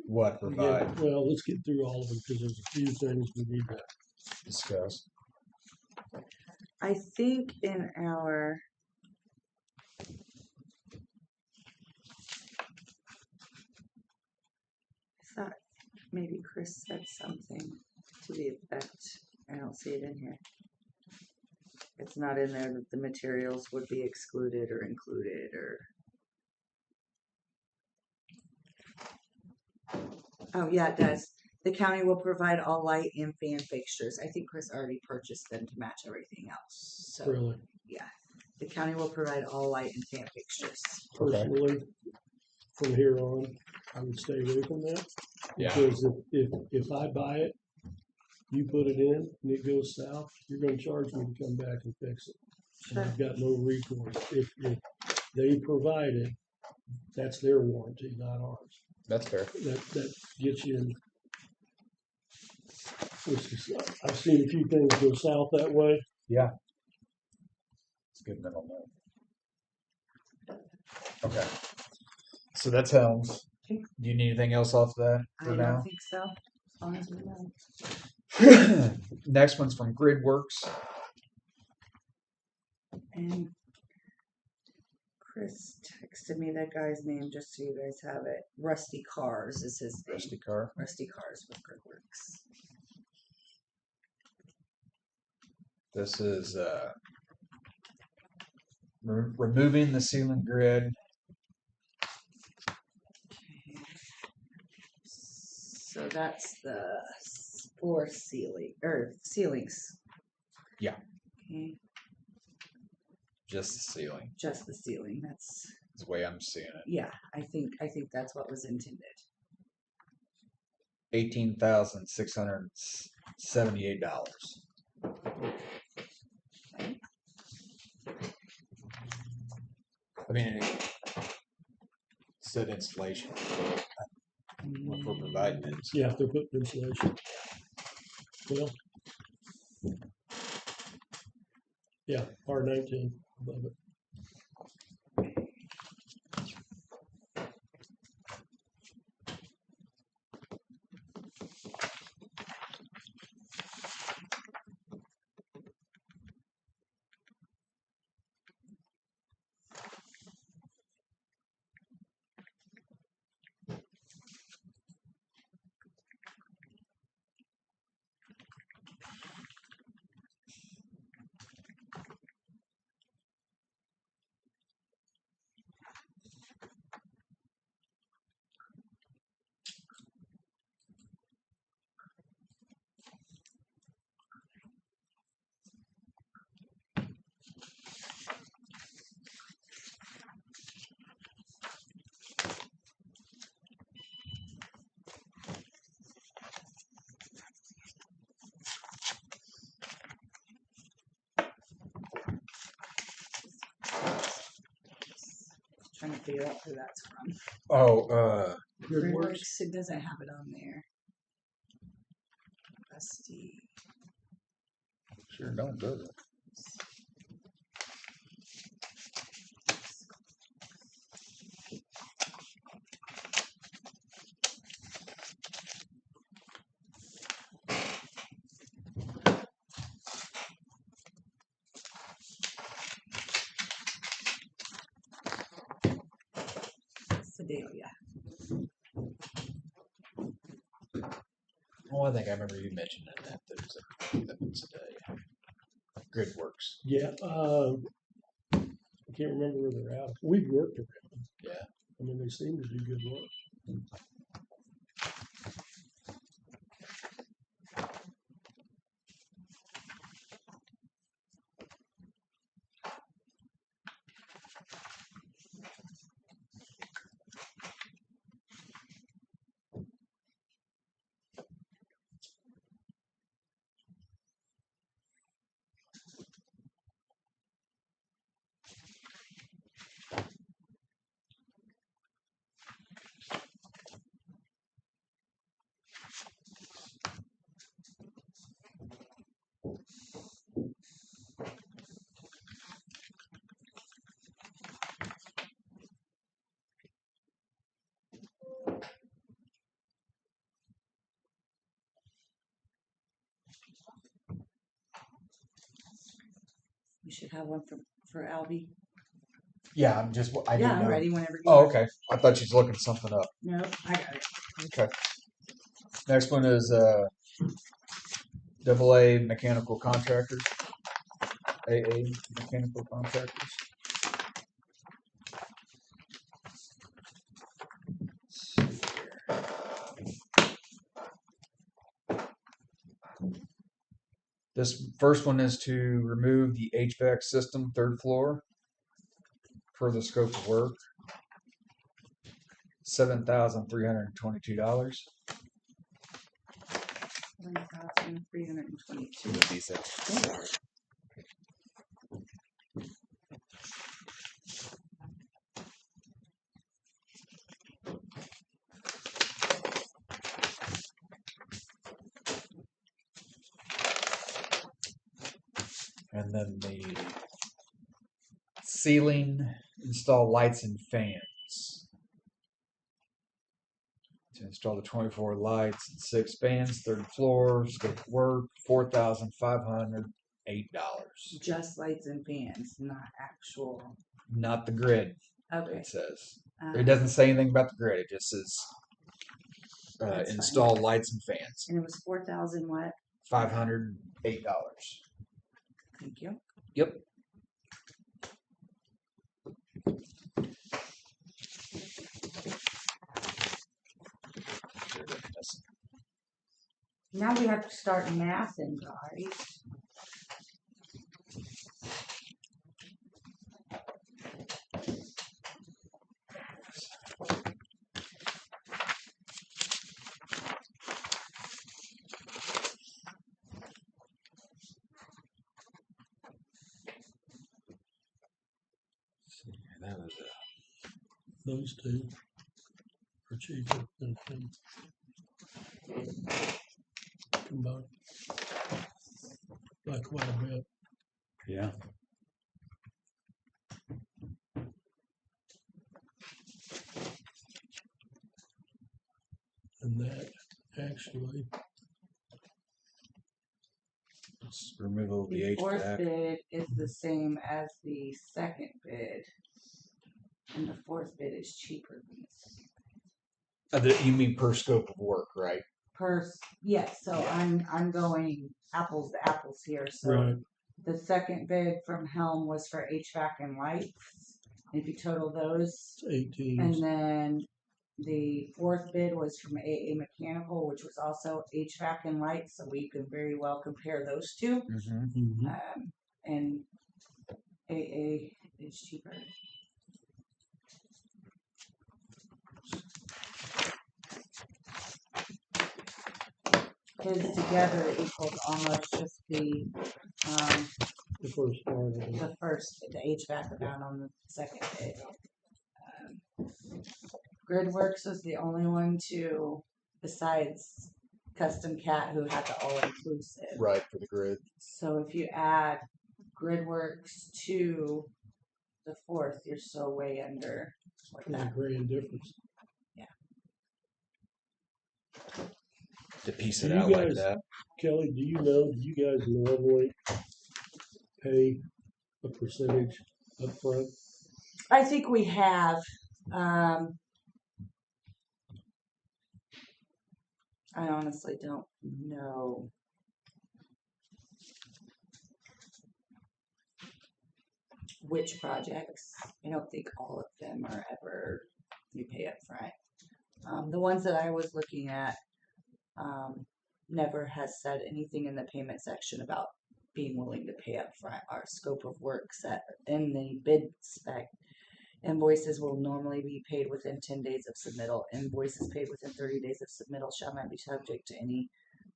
What provide? Yeah, well, let's get through all of them because there's a few things we need to. Discuss. I think in our I thought maybe Chris said something to the effect, I don't see it in here. It's not in there that the materials would be excluded or included or. Oh, yeah, it does. The county will provide all light and fan fixtures. I think Chris already purchased them to match everything else. So, Really, yeah. The county will provide all light and fan fixtures. personally, from here on, I would stay away from that. Yeah. Because if I buy it, you put it in and it goes south, you're gonna charge me to come back and fix it. And I've got no recourse. If they provide it, that's their warranty, not ours. That's fair. That gets you in. I've seen a few things go south that way. Yeah. It's a good middle note. Okay. So that's Helms. Okay. Do you need anything else off that I for don't now? think so. As long as we know. Next one's from GridWorks. And Chris texted me that guy's name just so you guys have it. Rusty Cars is his name. Rusty car. Rusty Cars with GridWorks. This is removing the ceiling grid. So that's the floor ceiling or ceilings. Yeah. Okay, Just the ceiling. just the ceiling. That's Is the way I'm seeing it. yeah. I think that's what was intended. $18,678. I mean, it said installation. If we're providing it. Yeah, if they're putting insulation. Well, yeah, R19 above it. trying to figure out who that's from. Oh, Good works. Gridworks, it doesn't have it on there. Rusty. sure don't, does it? Sedalia. Oh, I think I remember you mentioning that there's a Gridworks. Yeah, I can't remember where they're out. We've worked around them. Yeah. I mean, they seem to do good work. We should have one for Albie. Yeah, I'm just. I Yeah, didn't I'm know. ready whenever you Oh, are. okay. I thought you was looking something up. No, I got it. Okay. Next one is AA Mechanical Contractors. AA Mechanical Contractors. This first one is to remove the HVAC system, third floor, per the scope of work. $7,322. $1,322. And then the ceiling, install lights and fans. To install the 24 lights and 6 fans, third floor, scope of work, $4,508. Just lights and fans, not actual. Not the grid, Okay. it says. Um, It doesn't say anything about the grid, it just says That's fine. install lights and fans. And it was 4,000 what? $508. Thank you. Yep. Now we have to start mathing, guys. That was Those two are cheaper than combined by quite a bit. yeah. And that actually, It's removal of the The fourth HVAC. bid is the same as the second bid. And the fourth bid is cheaper than the second. You mean per scope of work, right? Yes, so I'm going apples to apples here. So right, the second bid from Helm was for HVAC and lights. And if you total those, 18. and then the fourth bid was from AA Mechanical, which was also HVAC and lights. So we can very well compare those two. Mm-hmm. Mhm. And AA is cheaper. His together equals almost just the The first part of it. the HVAC amount on the second bid. GridWorks was the only one to, besides Custom Cat, who had the all inclusive. Right, for the grid. So if you add GridWorks to the fourth, you're still way under what There's a that. grand difference. To piece Do it you out like guys- that. Kelly, do you guys normally pay a percentage upfront? I think we have. I honestly don't know. Which projects? I don't think all of them are ever you pay up front. The ones that I was looking at never has said anything in the payment section about being willing to pay up front. Our scope of work set in the bid spec. Invoices will normally be paid within 10 days of submittal. Invoices paid within 30 days of submittal shall not be subject to any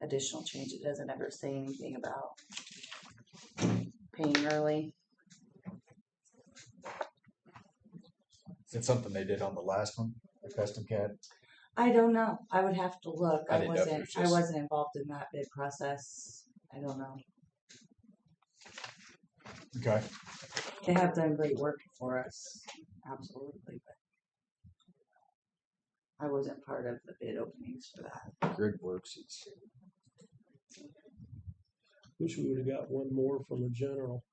additional change. It doesn't ever say anything about paying early. Is it something they did on the last one, the custom CAD? I don't know. I would have to look. I I didn't know if it wasn't. was I just- wasn't involved in that bid process. I don't know. Okay. They have done great work for us, absolutely. But I wasn't part of the bid openings for that. Grid works. It's Wish we would have got one more from the general.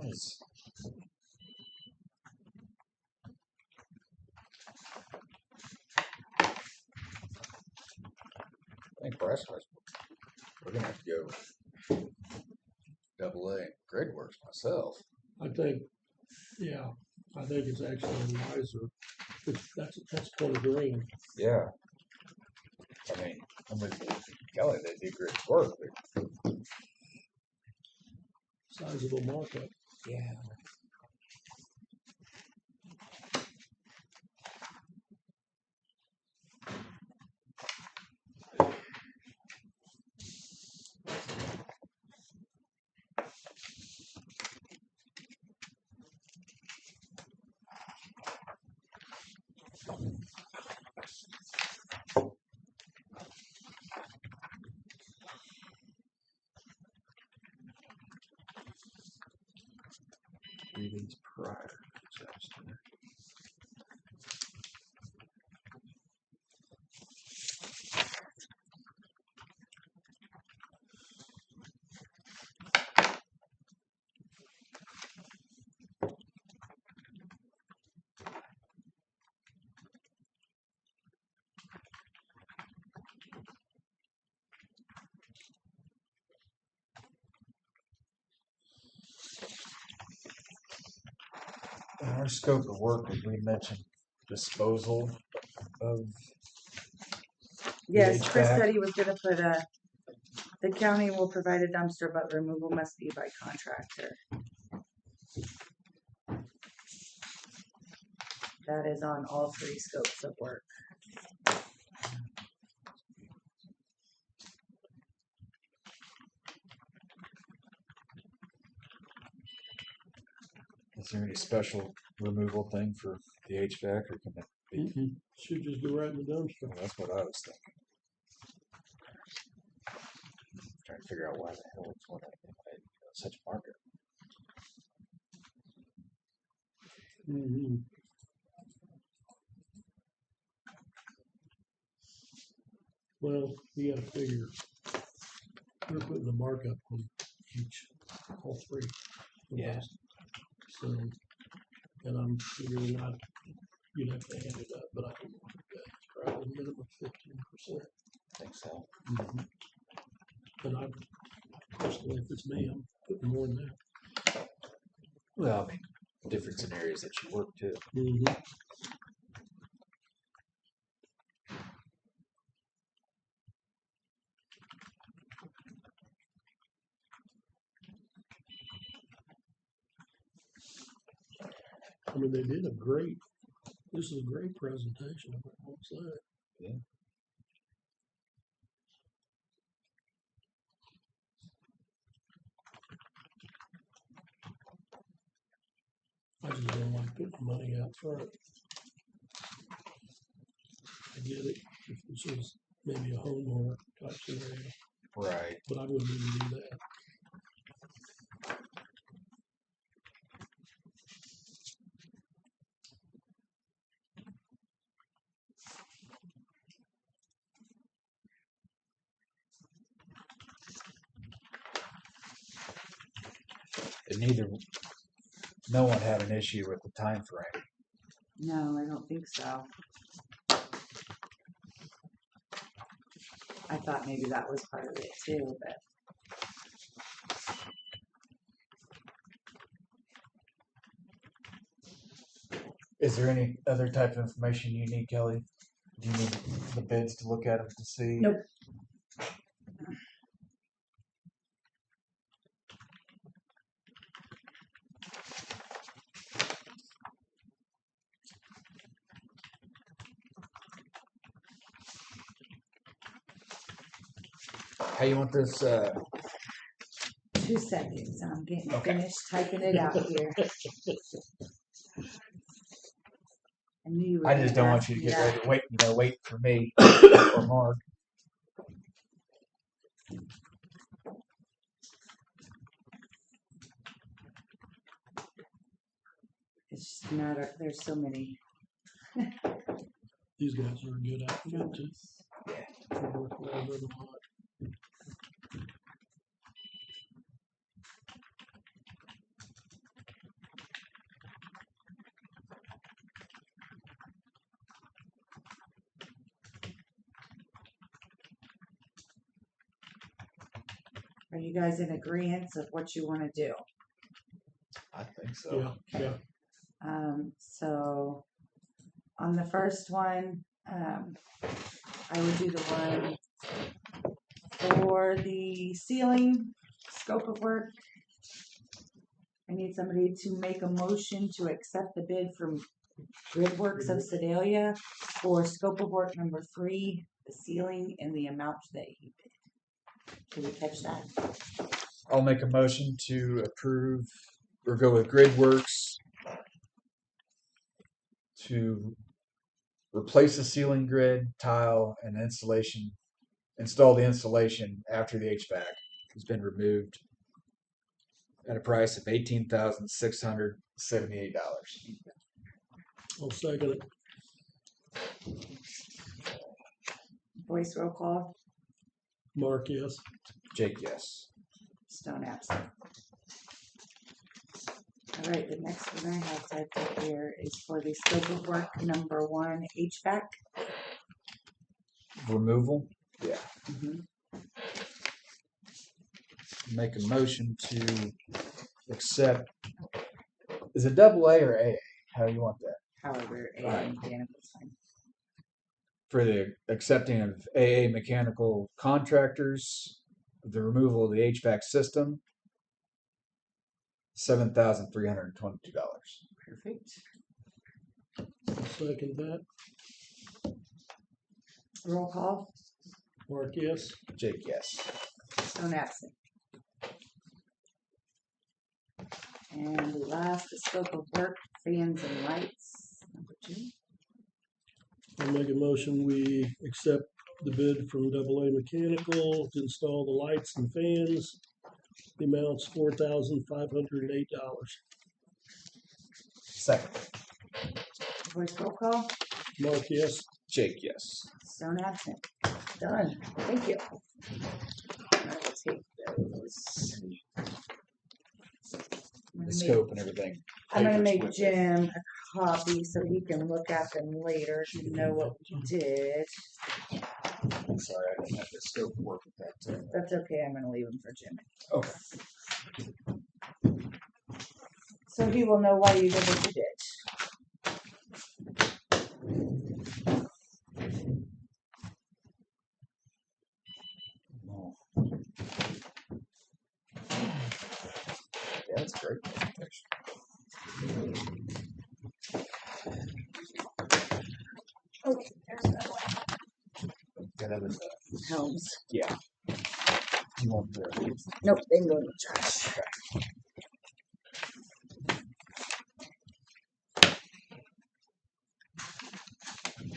nice. I think Brash's, we're gonna have to go AA grid works myself. I think, yeah, I think it's actually wiser. That's 20 grand. Yeah. I mean, I'm with Kelly, they do great work, but Sizable markup. yeah. Readings prior. Our scope of work, as we mentioned, disposal of, Yes, Chris HVAC. said he was gonna put the county will provide a dumpster, but removal must be by contractor. That is on all three scopes of work. is there any special removal thing for the HVAC or can it be? Should just go right in the dumpster. Well, that's what I was thinking. Trying to figure out why the hell it's one such a market. Well, you gotta figure, we're putting a markup on each, all three. of Yeah. those. So, and I'm figuring you'd have to add it up, but I don't know what that is, probably minimum 15%. I think so. And I, personally, if it's me, I'm putting more than that. Well, I mean, difference in areas that you work too. I mean, they did this is a great presentation. What's that? Yeah. I just don't like putting money out front. I get it if this was maybe a homeowner type scenario, Right. but I wouldn't even do that. And no one had an issue with the time frame. No, I don't think so. I thought maybe that was part of it too, but Is there any other type of information you need, Kelly? Do you need the bids to look at them to see? Nope. How you want this? 2 seconds. I'm getting Okay. finished typing it out here. I knew you were I just gonna don't want ask you to me get that. ready to wait for me or Mark. It's just a matter, there's so many. These guys are a good outfit too. They work well done a lot. Are you guys in agreement of what you want to do? I think so. Yeah. So on the first one, I would do the one for the ceiling scope of work. I need somebody to make a motion to accept the bid from Gridworks of Sedalia for scope of work number 3, the ceiling, and the amount that he bid. Did we catch that? I'll make a motion to approve or go with Gridworks to replace the ceiling grid, tile, and install the installation after the HVAC has been removed at a price of $18,678. I'll second it. Voice roll call. Mark, yes. Jake, yes. Stone absent. All right, the next one I have typed up here is for the scope of work number 1, HVAC. Removal. Yeah. Mhm. Make a motion to accept. Is it AA or AA? How do you want that? However, a Right. mechanical is fine. For the accepting of AA mechanical contractors, the removal of the HVAC system, $7,322. Perfect. I'll second that. Roll call. Mark, yes. Jake, yes. Stone absent. And the last, the scope of work, fans and lights, number 2. I'll make a motion, we accept the bid from AA Mechanical to install the lights and fans. The amount's $4,508. Second. Voice roll call. Mark, yes. Jake, yes. Stone absent. Done. Thank you. I will take those. The scope and everything. I'm gonna Papers make with it. Jim a copy so he can look at them later to know what we did. I'm sorry, I didn't have the scope work with that. That's okay. I'm gonna leave them for Jim. Okay. So he will know why you did what you did. Oh. Yeah, that's great. Okay, there's another one. Yeah, that was, Helms. yeah. You want the- Nope, they can go in the trash.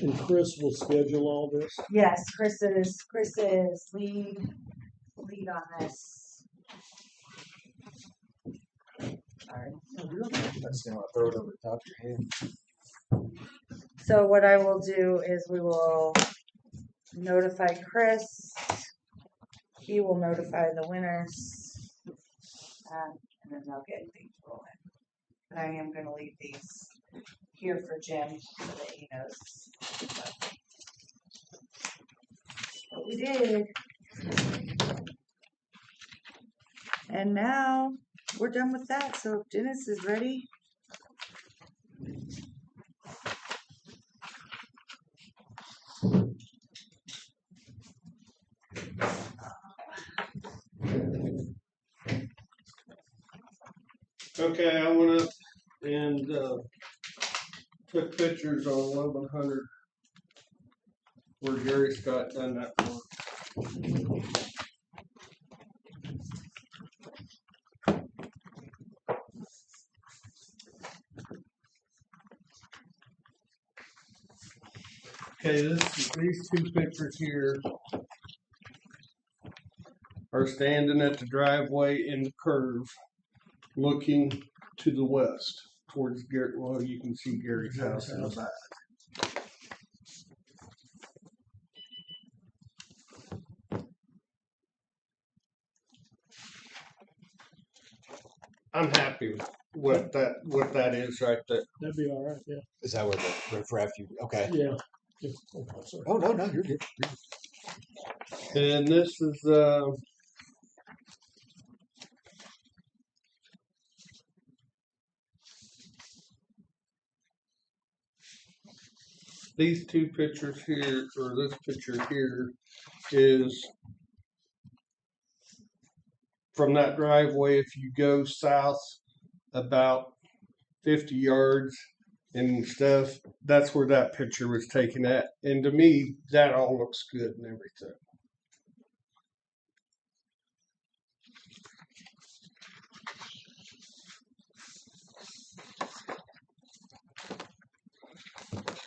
And Chris will schedule all this. Yes, Chris is lead on this. Sorry. I just didn't want to throw it over the top of your head. So what I will do is we will notify Chris. He will notify the winners. And then they'll get things rolling. But I am going to leave these here for Jim so that he knows what we did. And now we're done with that. So if Dennis is ready. Okay, I went up and took pictures on 1100 where Gary Scott done that work. Okay, these two pictures here are standing at the driveway in the curve, looking to the west towards Gary. Well, you can see Gary's house in the back. I'm happy with that is right there. That'd be all right, yeah. Is that where the riffraff you? Okay. Yeah. Oh, sorry. Oh no, you're good. And this is these two pictures here, or this picture here, is from that driveway. If you go south about 50 yards and stuff, that's where that picture was taken at. And to me, that all looks good and everything.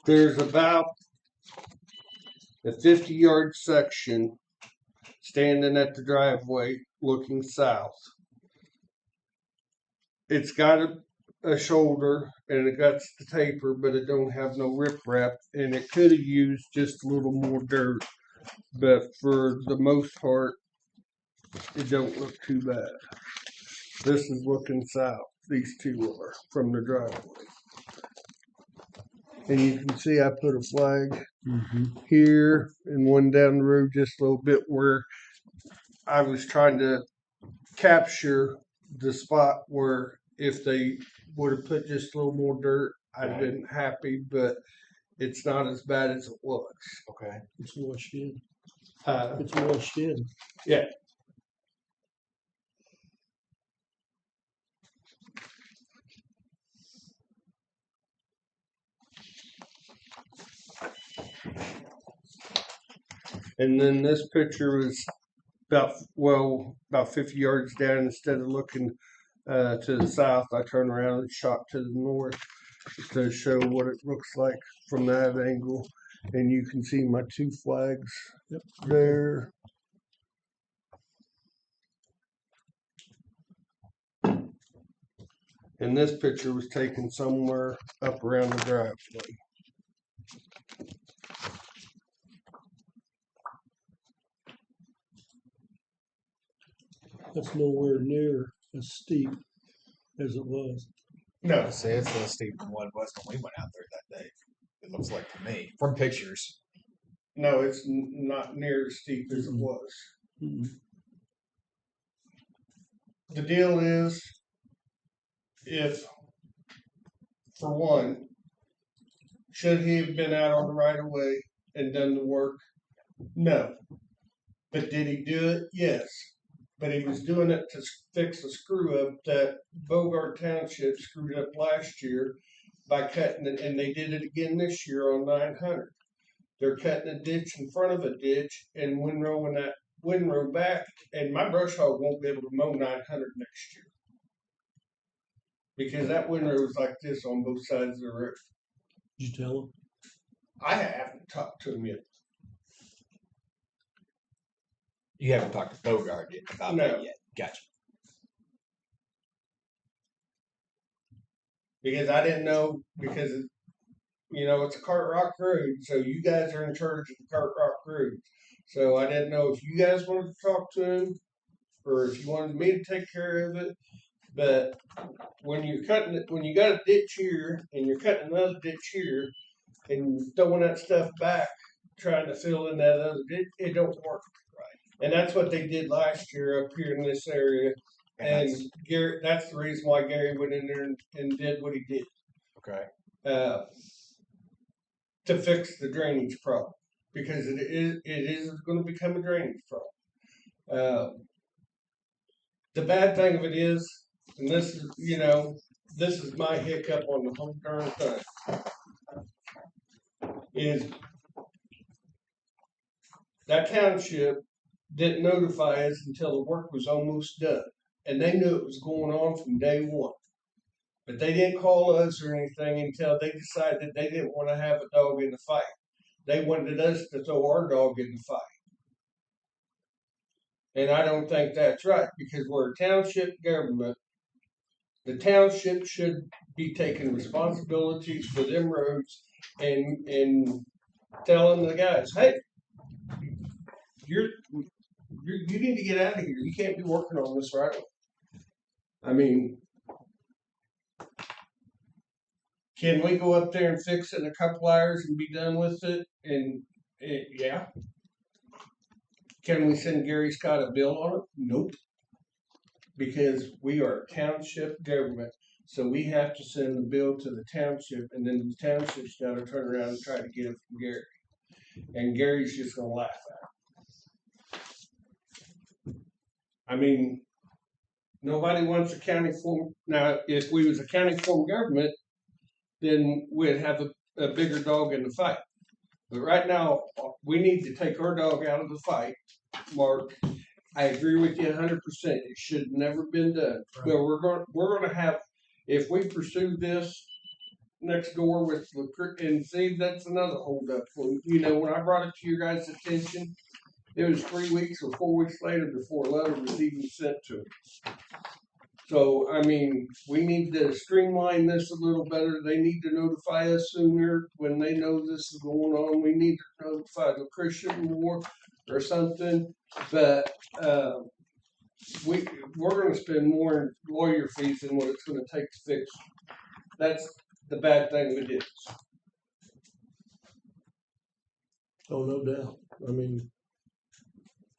There's about a 50-yard section standing at the driveway looking south. It's got a shoulder and it got the taper, but it don't have no riprap, and it could have used just a little more dirt, but for the most part, it don't look too bad. This is looking south. These two are from the driveway. And you can see I put a flag here and one down the road just a little bit where I was trying to capture the spot where if they would have put just a little more dirt, I'd have been happy, but it's not as bad as it was. Okay. It's washed in. Uh, It's washed in. yeah. And then this picture was about 50 yards down. Instead of looking to the south, I turned around and shot to the north to show what it looks like from that angle. And you can see my two flags there. And this picture was taken somewhere up around the driveway. That's nowhere near as steep as it was. I No, say it's less steep than what it was when we went out there that day. It looks like to me from pictures. no, it's not near as steep as it Mhm. was. Mm-mm. The deal is, if, for one, should he have been out on the right of way and done the work? No. But did he do it? Yes. But he was doing it to fix a screw up that Bogart Township screwed up last year by cutting it, and they did it again this year on 900. They're cutting a ditch in front of a ditch and windrowing that windrow back, and my brush hog won't be able to mow 900 next year. Because that windrow is like this on both sides of the road. Did you tell him? I haven't talked to him yet. You haven't talked to Bogart yet about No. that yet. Gotcha. Because I didn't know, because it's a Cart Rock Road, so you guys are in charge of the Cart Rock Road. So I didn't know if you guys wanted to talk to him or if you wanted me to take care of it. But when you're cutting it, when you got a ditch here and you're cutting another ditch here and throwing that stuff back, trying to fill in that other ditch, it don't work right. And that's what they did last year up here in this area. And that's- Gary, that's the reason why Gary went in there and did what he did. okay. To fix the drainage problem, because it is going to become a drainage problem. The bad thing of it is, and this is my hiccup on the whole darn thing, is that township didn't notify us until the work was almost done, and they knew it was going on from day one. But they didn't call us or anything until they decided that they didn't want to have a dog in the fight. They wanted us to throw our dog in the fight. And I don't think that's right, because we're a township government. The township should be taking responsibilities for them roads and telling the guys, hey, you need to get out of here. You can't be working on this right away. I mean, can we go up there and fix it in a couple hours and be done with it? And yeah. Can we send Gary Scott a bill on it? Nope. Because we are a township government, so we have to send the bill to the township, and then the township's got to turn around and try to get it from Gary. And Gary's just going to laugh at it. I mean, nobody wants a county form. Now, if we was a county form government, then we'd have a bigger dog in the fight. But right now, we need to take our dog out of the fight, Mark. I agree with you 100%. It should have never been done. Right. But we're going to have, if we pursue this next door with and see, that's another holdup. When I brought it to your guys' attention, it was 3 weeks or 4 weeks later before a letter was even sent to them. So, I mean, we need to streamline this a little better. They need to notify us sooner when they know this is going on. We need to notify the Christian War or something. But we're going to spend more in lawyer fees than what it's going to take to fix. That's the bad thing with this. Oh, no doubt. I mean,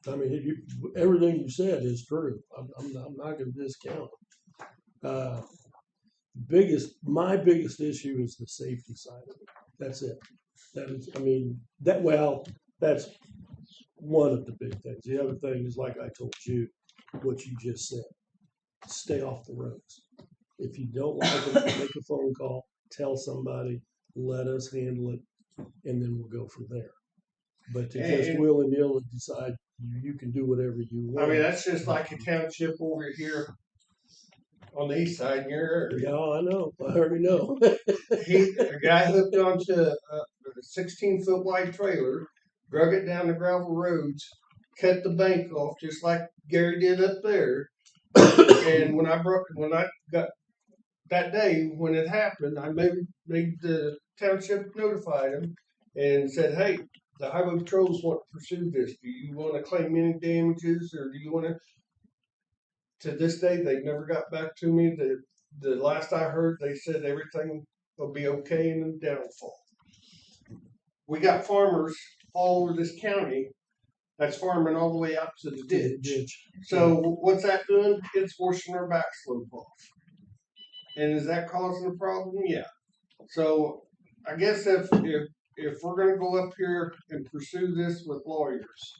everything you said is true. I'm not going to discount it. My biggest issue is the safety side of it. That's it. That's one of the big things. The other thing is, like I told you, what you just said. Stay off the roads. If you don't like it, make a phone call, tell somebody, let us handle it, and then we'll go from there. But to just willy-nilly decide you can do whatever you want. I mean, that's just like a township over here on the east side in your area. Yeah, I know. I already know. A guy hooked onto a 16-foot wide trailer, drug it down the gravel roads, cut the bank off just like Gary did up there. And when I got that day when it happened, I made the township notified him and said, hey, the highway patrols want to pursue this. Do you want to claim any damages, or do you want to? to this day, they never got back to me. The last I heard, they said everything will be okay in the downfall. We got farmers all over this county that's farming all the way out to the ditch. So what's that doing? It's forcing our back slope off. And is that causing a problem? Yeah. So I guess if we're gonna go up here and pursue this with lawyers,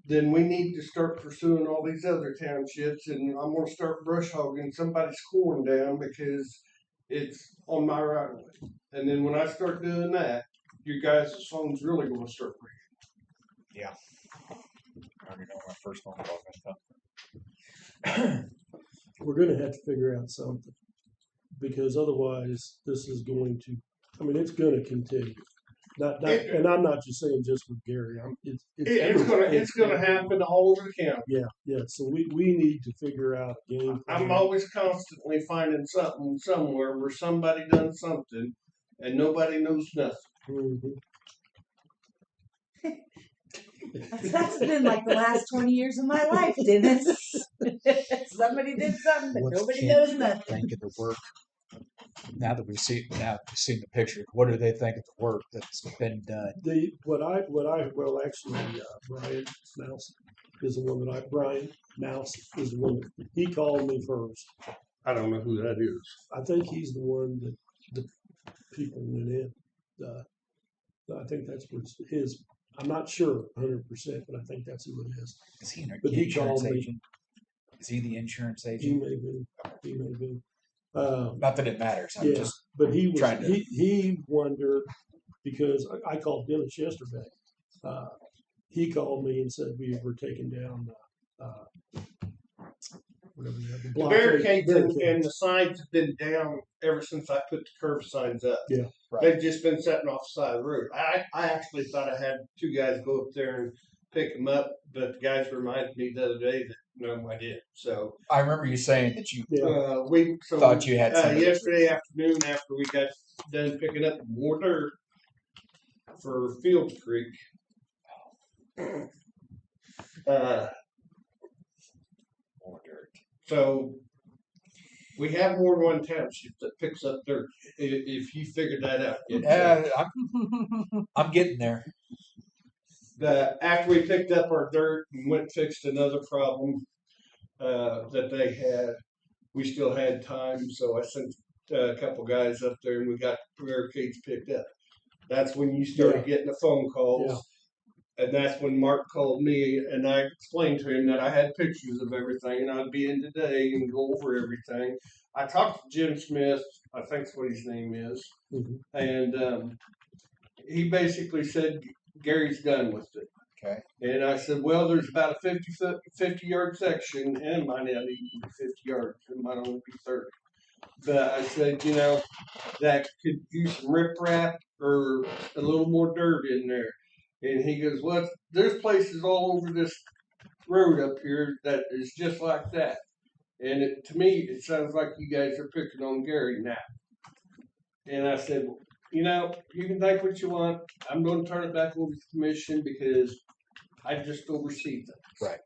then we need to start pursuing all these other townships, and I'm gonna start brush hogging somebody's corn down because it's on my right of way. And then when I start doing that, you guys' phone's really gonna start ringing. I already know my first phone call gonna come. We're gonna have to figure out something, because otherwise this is going to, I mean, it's gonna continue. And I'm not just saying just with Gary, It's gonna happen all over the county. Yeah, so we need to figure out a game plan. I'm always constantly finding something somewhere where somebody done something and nobody knows nothing. Mhm. That's been like the last 20 years of my life, Dennis. Somebody did something, but What's nobody Ken knows nothing. think of the work? Now that we've seen the picture, what do they think of the work that's been done? Well, actually, Brian Mouse is the one that Brian Mouse is the one that, he called me first. I don't know who that is. I think he's the one that the people went in. I think that's what his, I'm not sure 100%, but I think that's who it is. Is he an But he insurance called me. agent? Is he the insurance He agent? may be. Not that it matters. I'm Yeah, just but he was, trying to- he wondered, because I called Dennis yesterday. He called me and said we were taking down, whatever you have, the The blockade. barricades and the signs have been down ever since I put the curb signs up. Yeah. Right. They've just been sitting off the side of the road. I actually thought I had two guys go up there and pick them up, but the guys reminded me the other day that no, I didn't. So I remember you saying that you Yeah. thought you had somebody. yesterday afternoon after we got done picking up more dirt for Field Creek. More dirt. So we have more than one township that picks up dirt. If you figured that out, Yeah, I'm getting there. After we picked up our dirt and went and fixed another problem that they had, we still had time, so I sent a couple guys up there and we got barricades picked up. That's when you started getting the phone calls. And that's when Mark called me and I explained to him that I had pictures of everything and I'd be in today and go over everything. I talked to Jim Smith, I think that's what his name is, Mhm. and he basically said Gary's done with it. Okay. And I said, well, there's about a 50-yard section, and it might not even be 50 yards, it might only be 30. But I said, that could use some riprap or a little more dirt in there. And he goes, well, there's places all over this road up here that is just like that. And to me, it sounds like you guys are picking on Gary now. And I said, you can think what you want. I'm going to turn it back over to the commission because I just oversee things. Right.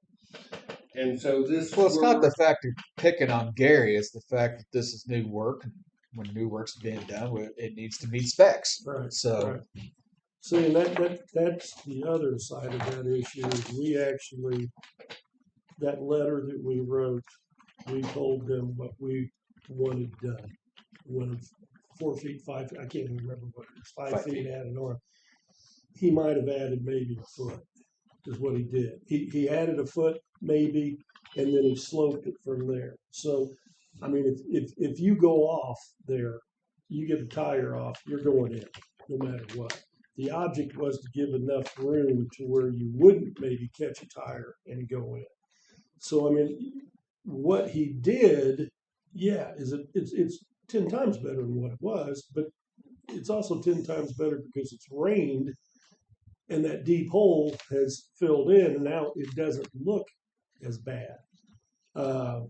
And so this. Well, it's not the fact of picking on Gary. It's the fact that this is new work. And when new work's being done, it needs to meet specs. Right. So. Right. See, and that's the other side of that issue is we actually, that letter that we wrote, we told them what we wanted done. We wanted 4 feet, 5 feet, I can't even remember what it was, 5 feet added on. He might have added maybe a foot, is what he did. He added a foot maybe, and then he sloped it from there. So, I mean, if you go off there, you get the tire off, you're going in, no matter what. The object was to give enough room to where you wouldn't maybe catch a tire and go in. So, I mean, what he did, it's 10 times better than what it was, but it's also 10 times better because it's rained and that deep hole has filled in and now it doesn't look as bad. Like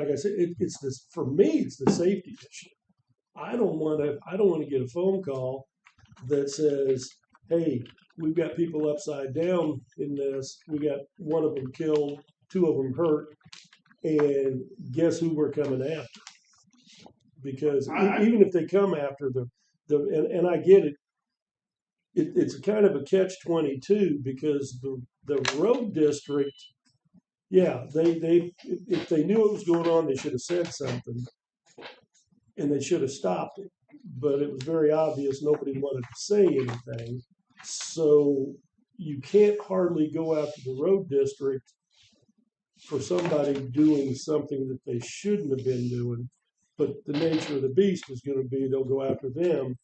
I said, it's this, for me, it's the safety issue. I don't want to get a phone call that says, hey, we've got people upside down in this. We got one of them killed two of them hurt, and guess who we're coming after? Because even if they come after and I get it, it's kind of a catch-22 because the road district, yeah, they if they knew what was going on, they should have said something, and they should have stopped it. But it was very obvious nobody wanted to say anything, so you can't hardly go after the road district for somebody doing something that they shouldn't have been doing. But the nature of the beast is going to be they'll go after them,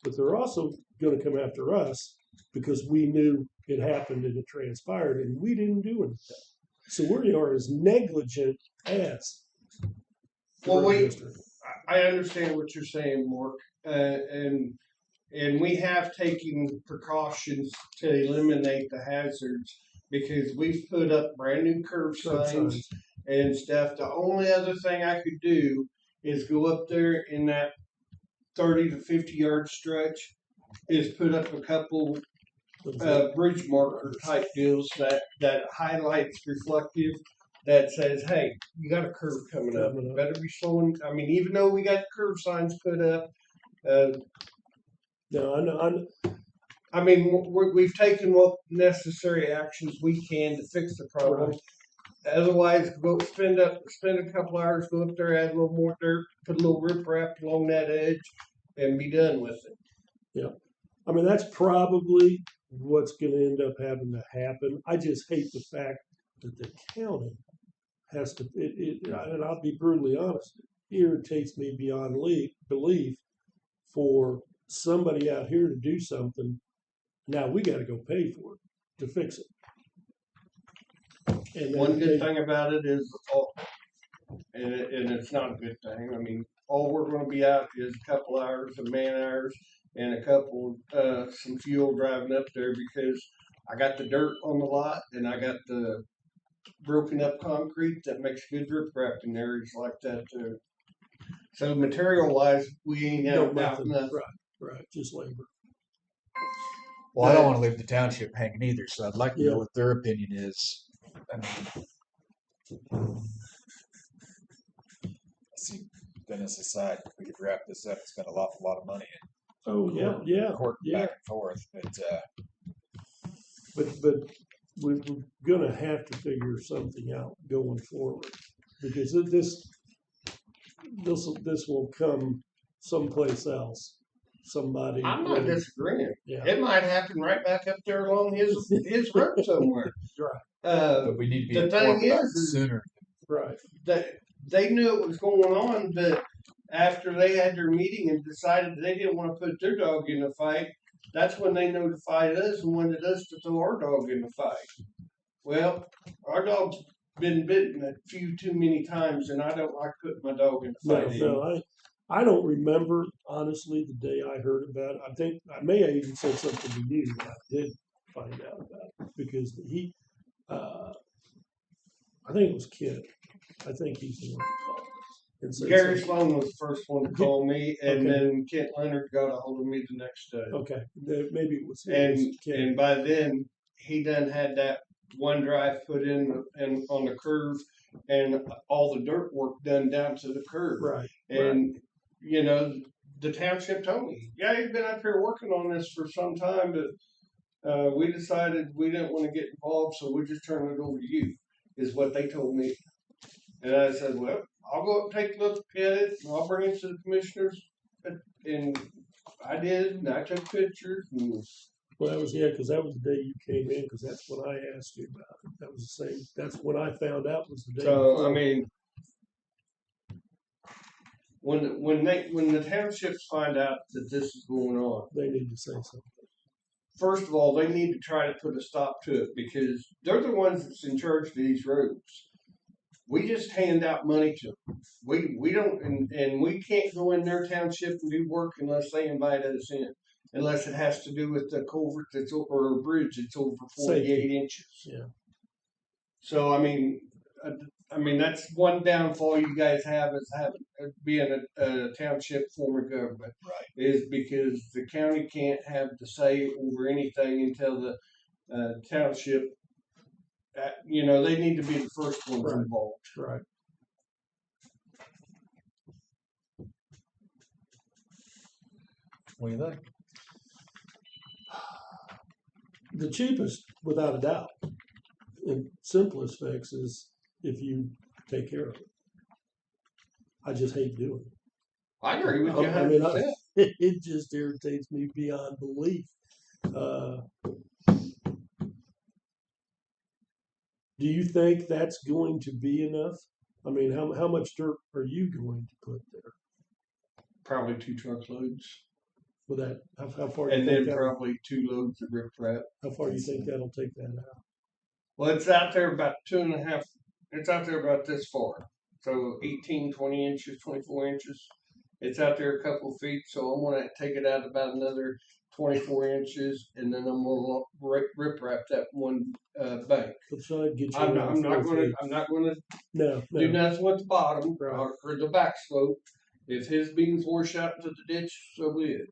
but they're also going to come after us because we knew it happened and it transpired and we didn't do anything. So we are as negligent as the Well, road district. I understand what you're saying, Mark, and we have taken precautions to eliminate the hazards because we've put up brand new curb signs and stuff. The only other thing I could do is go up there in that 30 to 50 yard stretch, is put up a couple bridge marker type deals that highlights reflective that says, hey, you got a curve coming up. You better be slowing. I mean, even though we got curve signs put up, No, I know. I mean, we've taken what necessary actions we can to fix the problem. Right. Otherwise, go spend a couple hours, go up there, add a little more dirt, put a little riprap along that edge, and be done with it. Yeah, I mean that's probably what's going to end up having to happen. I just hate the fact that the county has to. And I'll be brutally honest, it irritates me beyond belief for somebody out here to do something. Now we got to go pay for it to fix it. And one good thing about it is, and it's not a good thing. I mean, all we're going to be out is a couple hours of man hours and a couple some fuel driving up there because I got the dirt on the lot and I got the broken up concrete that makes good riprap in areas like that too. So material wise, we ain't out nothing. Right, just labor. Well, I don't want to leave the township hanging either, so I'd like to know what their opinion is. I mean, see, Dennis aside, we could wrap this up and spend a lot of money in court back and forth. But we're gonna have to figure something out going forward because this will come someplace else. Somebody. I'm not disagreeing. Yeah. It might happen right back up there along his road somewhere. Right. But we need to be the thing is sooner. Right. They knew it was going on, but after they had their meeting and decided they didn't want to put their dog in the fight, that's when they notified us and wanted us to throw our dog in the fight. Well, our dog's been bitten a few too many times, and I don't like putting my dog in the fight. No, I don't remember, honestly, the day I heard about it. I think I may have even said something to you that I did find out about it because I think it was Kid. I think he's the one that called us. Gary Sloan was the first one to call me, and then Kent Leonard got a hold of me the next day. Okay, maybe it was Kid. And by then, he done had that one drive put in and on the curve and all the dirt work done down to the curve. Right. And you know, the township told me, yeah, he's been up here working on this for some time, but we decided we didn't want to get involved, so we just turned it over to you, is what they told me. And I said, well, I'll go up and take a look at it, and I'll bring it to the commissioners. And I did, and I took pictures. And well, that was, because that was the day you came in, because that's when I asked you about it. That was the same, that's when I found out was the day. So, before. I mean, when the townships find out that this is going on, they need to say something. First of all, they need to try to put a stop to it because they're the ones that's in charge of these roads. We just hand out money to them. We don't, and we can't go in their township and do work unless they invite us in, unless it has to do with the culvert or a bridge that's over 48 inches. Yeah. So I mean that's one downfall you guys have is being a township form of government. Right. Is because the county can't have the say over anything until the township you know, they need to be the first ones Right. involved. Right. What do you think? The cheapest, without a doubt, and simplest fix is if you take care of it. I just hate doing it. I agree with you I mean, 100%. it just irritates me beyond belief. Do you think that's going to be enough? I mean, how much dirt are you going to put there Probably 2 truckloads. with that? How far do you And think then probably 2 loads of riprap. how far do you think that'll take that out? Well, it's out there about 2.5. It's out there about this far. So 18, 20 inches, 24 inches. It's out there a couple feet. So I'm going to take it out about another 24 inches. And then I'm going to riprap that one bank. So I'd get you I'm around not 4 going to. feet. I'm not going to No, do no. nothing with the bottom Right. or the back slope. If his beams wash out into the ditch, so be it.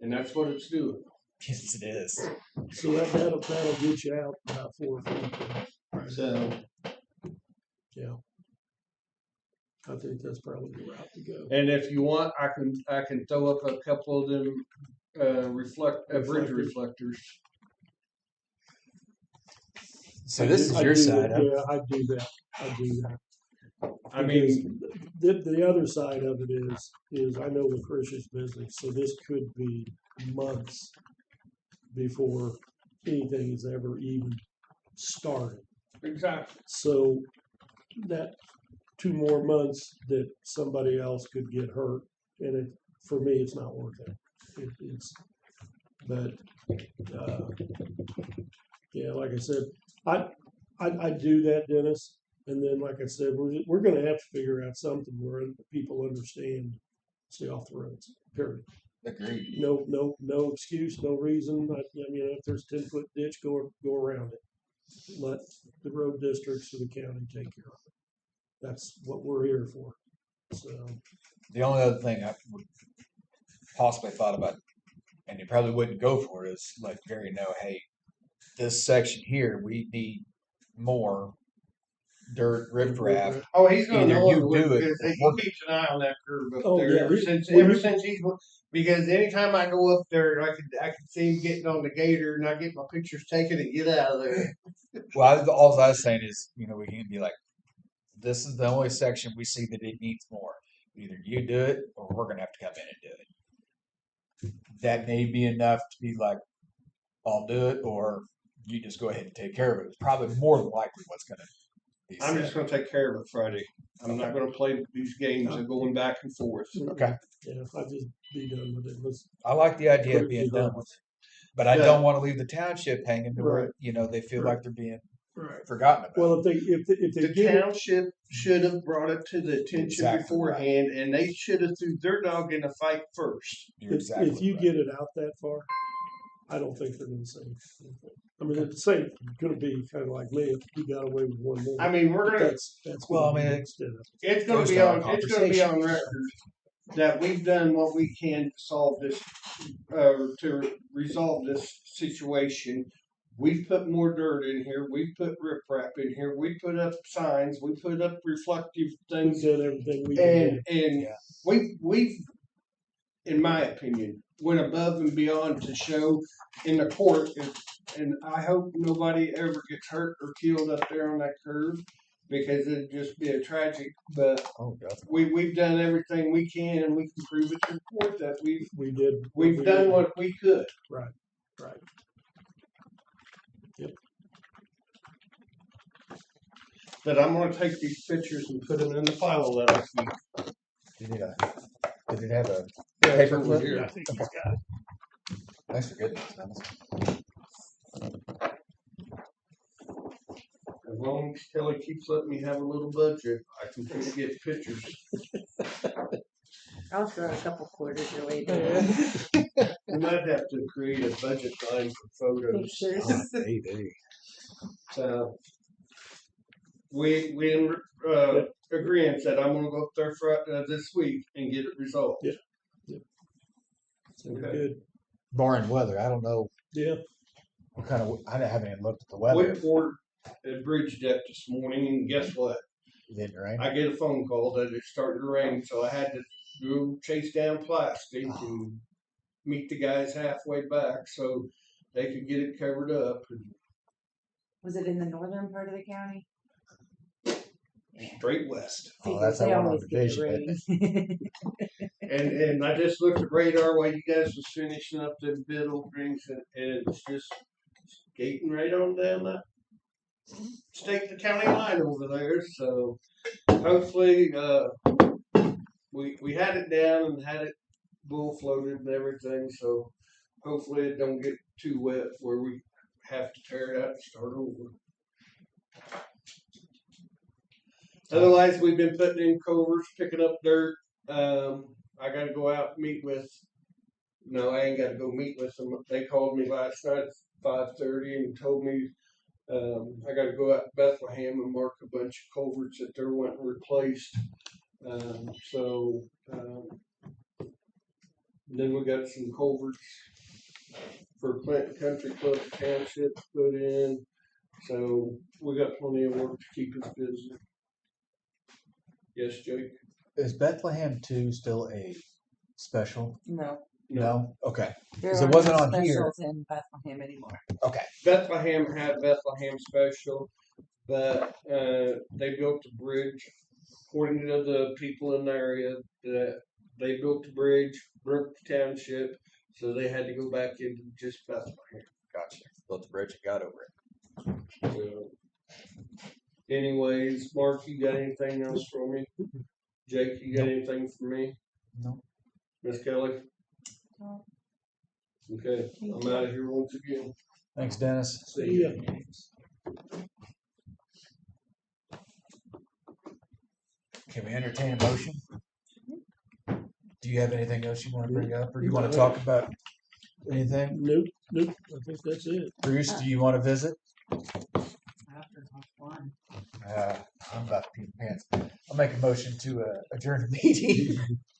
And that's what it's doing. Yes, it is. So that'll get you out about 4 feet. Right. So Yeah. I think that's probably the route to go. and if you want, I can throw up a couple of them bridge reflectors. So this is I your do side. that. Huh? Yeah, I do that. I mean, Because the other side of it is I know with Chris's business, so this could be months before anything is ever even started. exactly. So that 2 more months that somebody else could get hurt, and for me, it's not worth it. But yeah, like I said, I do that, Dennis. And then, like I said, we're going to have to figure out something where people understand stay off the roads. Period. Agreed. No excuse, no reason. I mean, if there's 10-foot ditch, go around it. Let the road districts of the county take care of it. That's what we're here for. So The only other thing I would possibly thought about, and you probably wouldn't go for, is like Gary know, hey, this section here we need more dirt riprap. Oh, he's gonna Either know you it do it because or he we're- keeps an eye on that curve up Oh, there yeah, ever he- since he's because anytime I go up there, I could see him getting on the gator and I get my pictures taken and get out of there. Well, all I was saying is, we can be like, this is the only section we see that it needs more. Either you do it or we're gonna have to come in and do it. That may be enough to be like, I'll do it, or you just go ahead and take care of it. It's probably more than likely what's gonna be I'm said. just gonna take care of it Friday. I'm not gonna play these games of going back and forth. Okay. yeah, I'll just be done with it. I like the idea Put of it being behind done with it. But I Yeah. don't want to leave the township hanging to where, Right. they feel Right. like they're being Right. forgotten about. Well, if they The get it, township should have brought it to the attention Exactly beforehand, and they should have threw their dog in the fight first. You're if exactly you right. get it out that far, I don't think they're going to say anything. I mean, it's safe. Going to be kind of like me if he got away with one more. I mean, we're But gonna. that's Well, gonna I be mean, the extent of it. It's gonna First be our on. It's gonna be conversation. on record that we've done what we can to solve this, to resolve this situation. We've put more dirt in here. We've put riprap in here. We put up signs. We put up reflective We've things, done everything we can. and Yeah. we've, in my opinion, went above and beyond to show in the court. And I hope nobody ever gets hurt or killed up there on that curve because it'd just be a tragic. But Oh, definitely. we've done everything we can, and we can prove it to the court that We did. we've done what we could. Right. But I'm gonna take these pictures and put them in the file that I keep. Did it have a Yeah, it's paper over clip? here. I think you got it. Thanks for getting this. Dennis. As long as Kelly keeps letting me have a little budget, I can get pictures. I'll throw a couple quarters your way. Dan. We might have to create a budget line for photos. Pictures. Maybe. So we agreement that I'm gonna go up there this week and get it resolved. Yeah. So we're Okay. good. Barring weather, I don't know Yeah. what kind of. I haven't even looked at the weather. at bridge deck this morning, and guess what? It didn't rain. I get a phone call that it started to rain, so I had to go chase down plastic and meet the guys halfway back so they could get it covered up. Was it in the northern part of the county? Straight west. Oh, that's They that one on always get the Division, isn't rain. And I just looked at radar while you guys was finishing up the bid openings, and it's just skating right on down that state to county line over there. So hopefully, we had it down and had it bull floated and everything. So hopefully it don't get too wet where we have to tear it out and start over. Otherwise, we've been putting in culverts, picking up dirt. I got to go out and meet with. No, I ain't got to go meet with them. They called me last night at 5:30 and told me I got to go out to Bethlehem and mark a bunch of culverts that they're wanting replaced. Then we got some culverts for Clinton Country Club Township to put in. So we got plenty of work to keep us busy. Yes, Jake? Is Bethlehem 2 still a special? No, No? Okay. there 'Cause it are wasn't no on here. specials in Bethlehem anymore. Okay. Bethlehem had Bethlehem special, but they built a bridge. According to the people in the area, that they built the bridge, broke the township, so they had to go back into just Bethlehem. Gotcha. Built the bridge and got over it. So, anyways, Mark, you got anything else for me? Jake, you got anything for me? No. Miss Kelly? No. Okay, I'm out of here once again. Thanks, Dennis. See ya. Can we entertain a motion? Do you have anything else you want to bring up, or do you want to talk about anything? Nope. I think that's it. Bruce, do you want to visit? After one. I'm about to pee my pants. I'll make a motion to adjourn the meeting.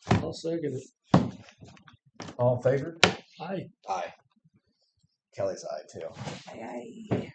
I'll second it. All in favor? Aye. Aye. Kelly's aye too. Aye, aye.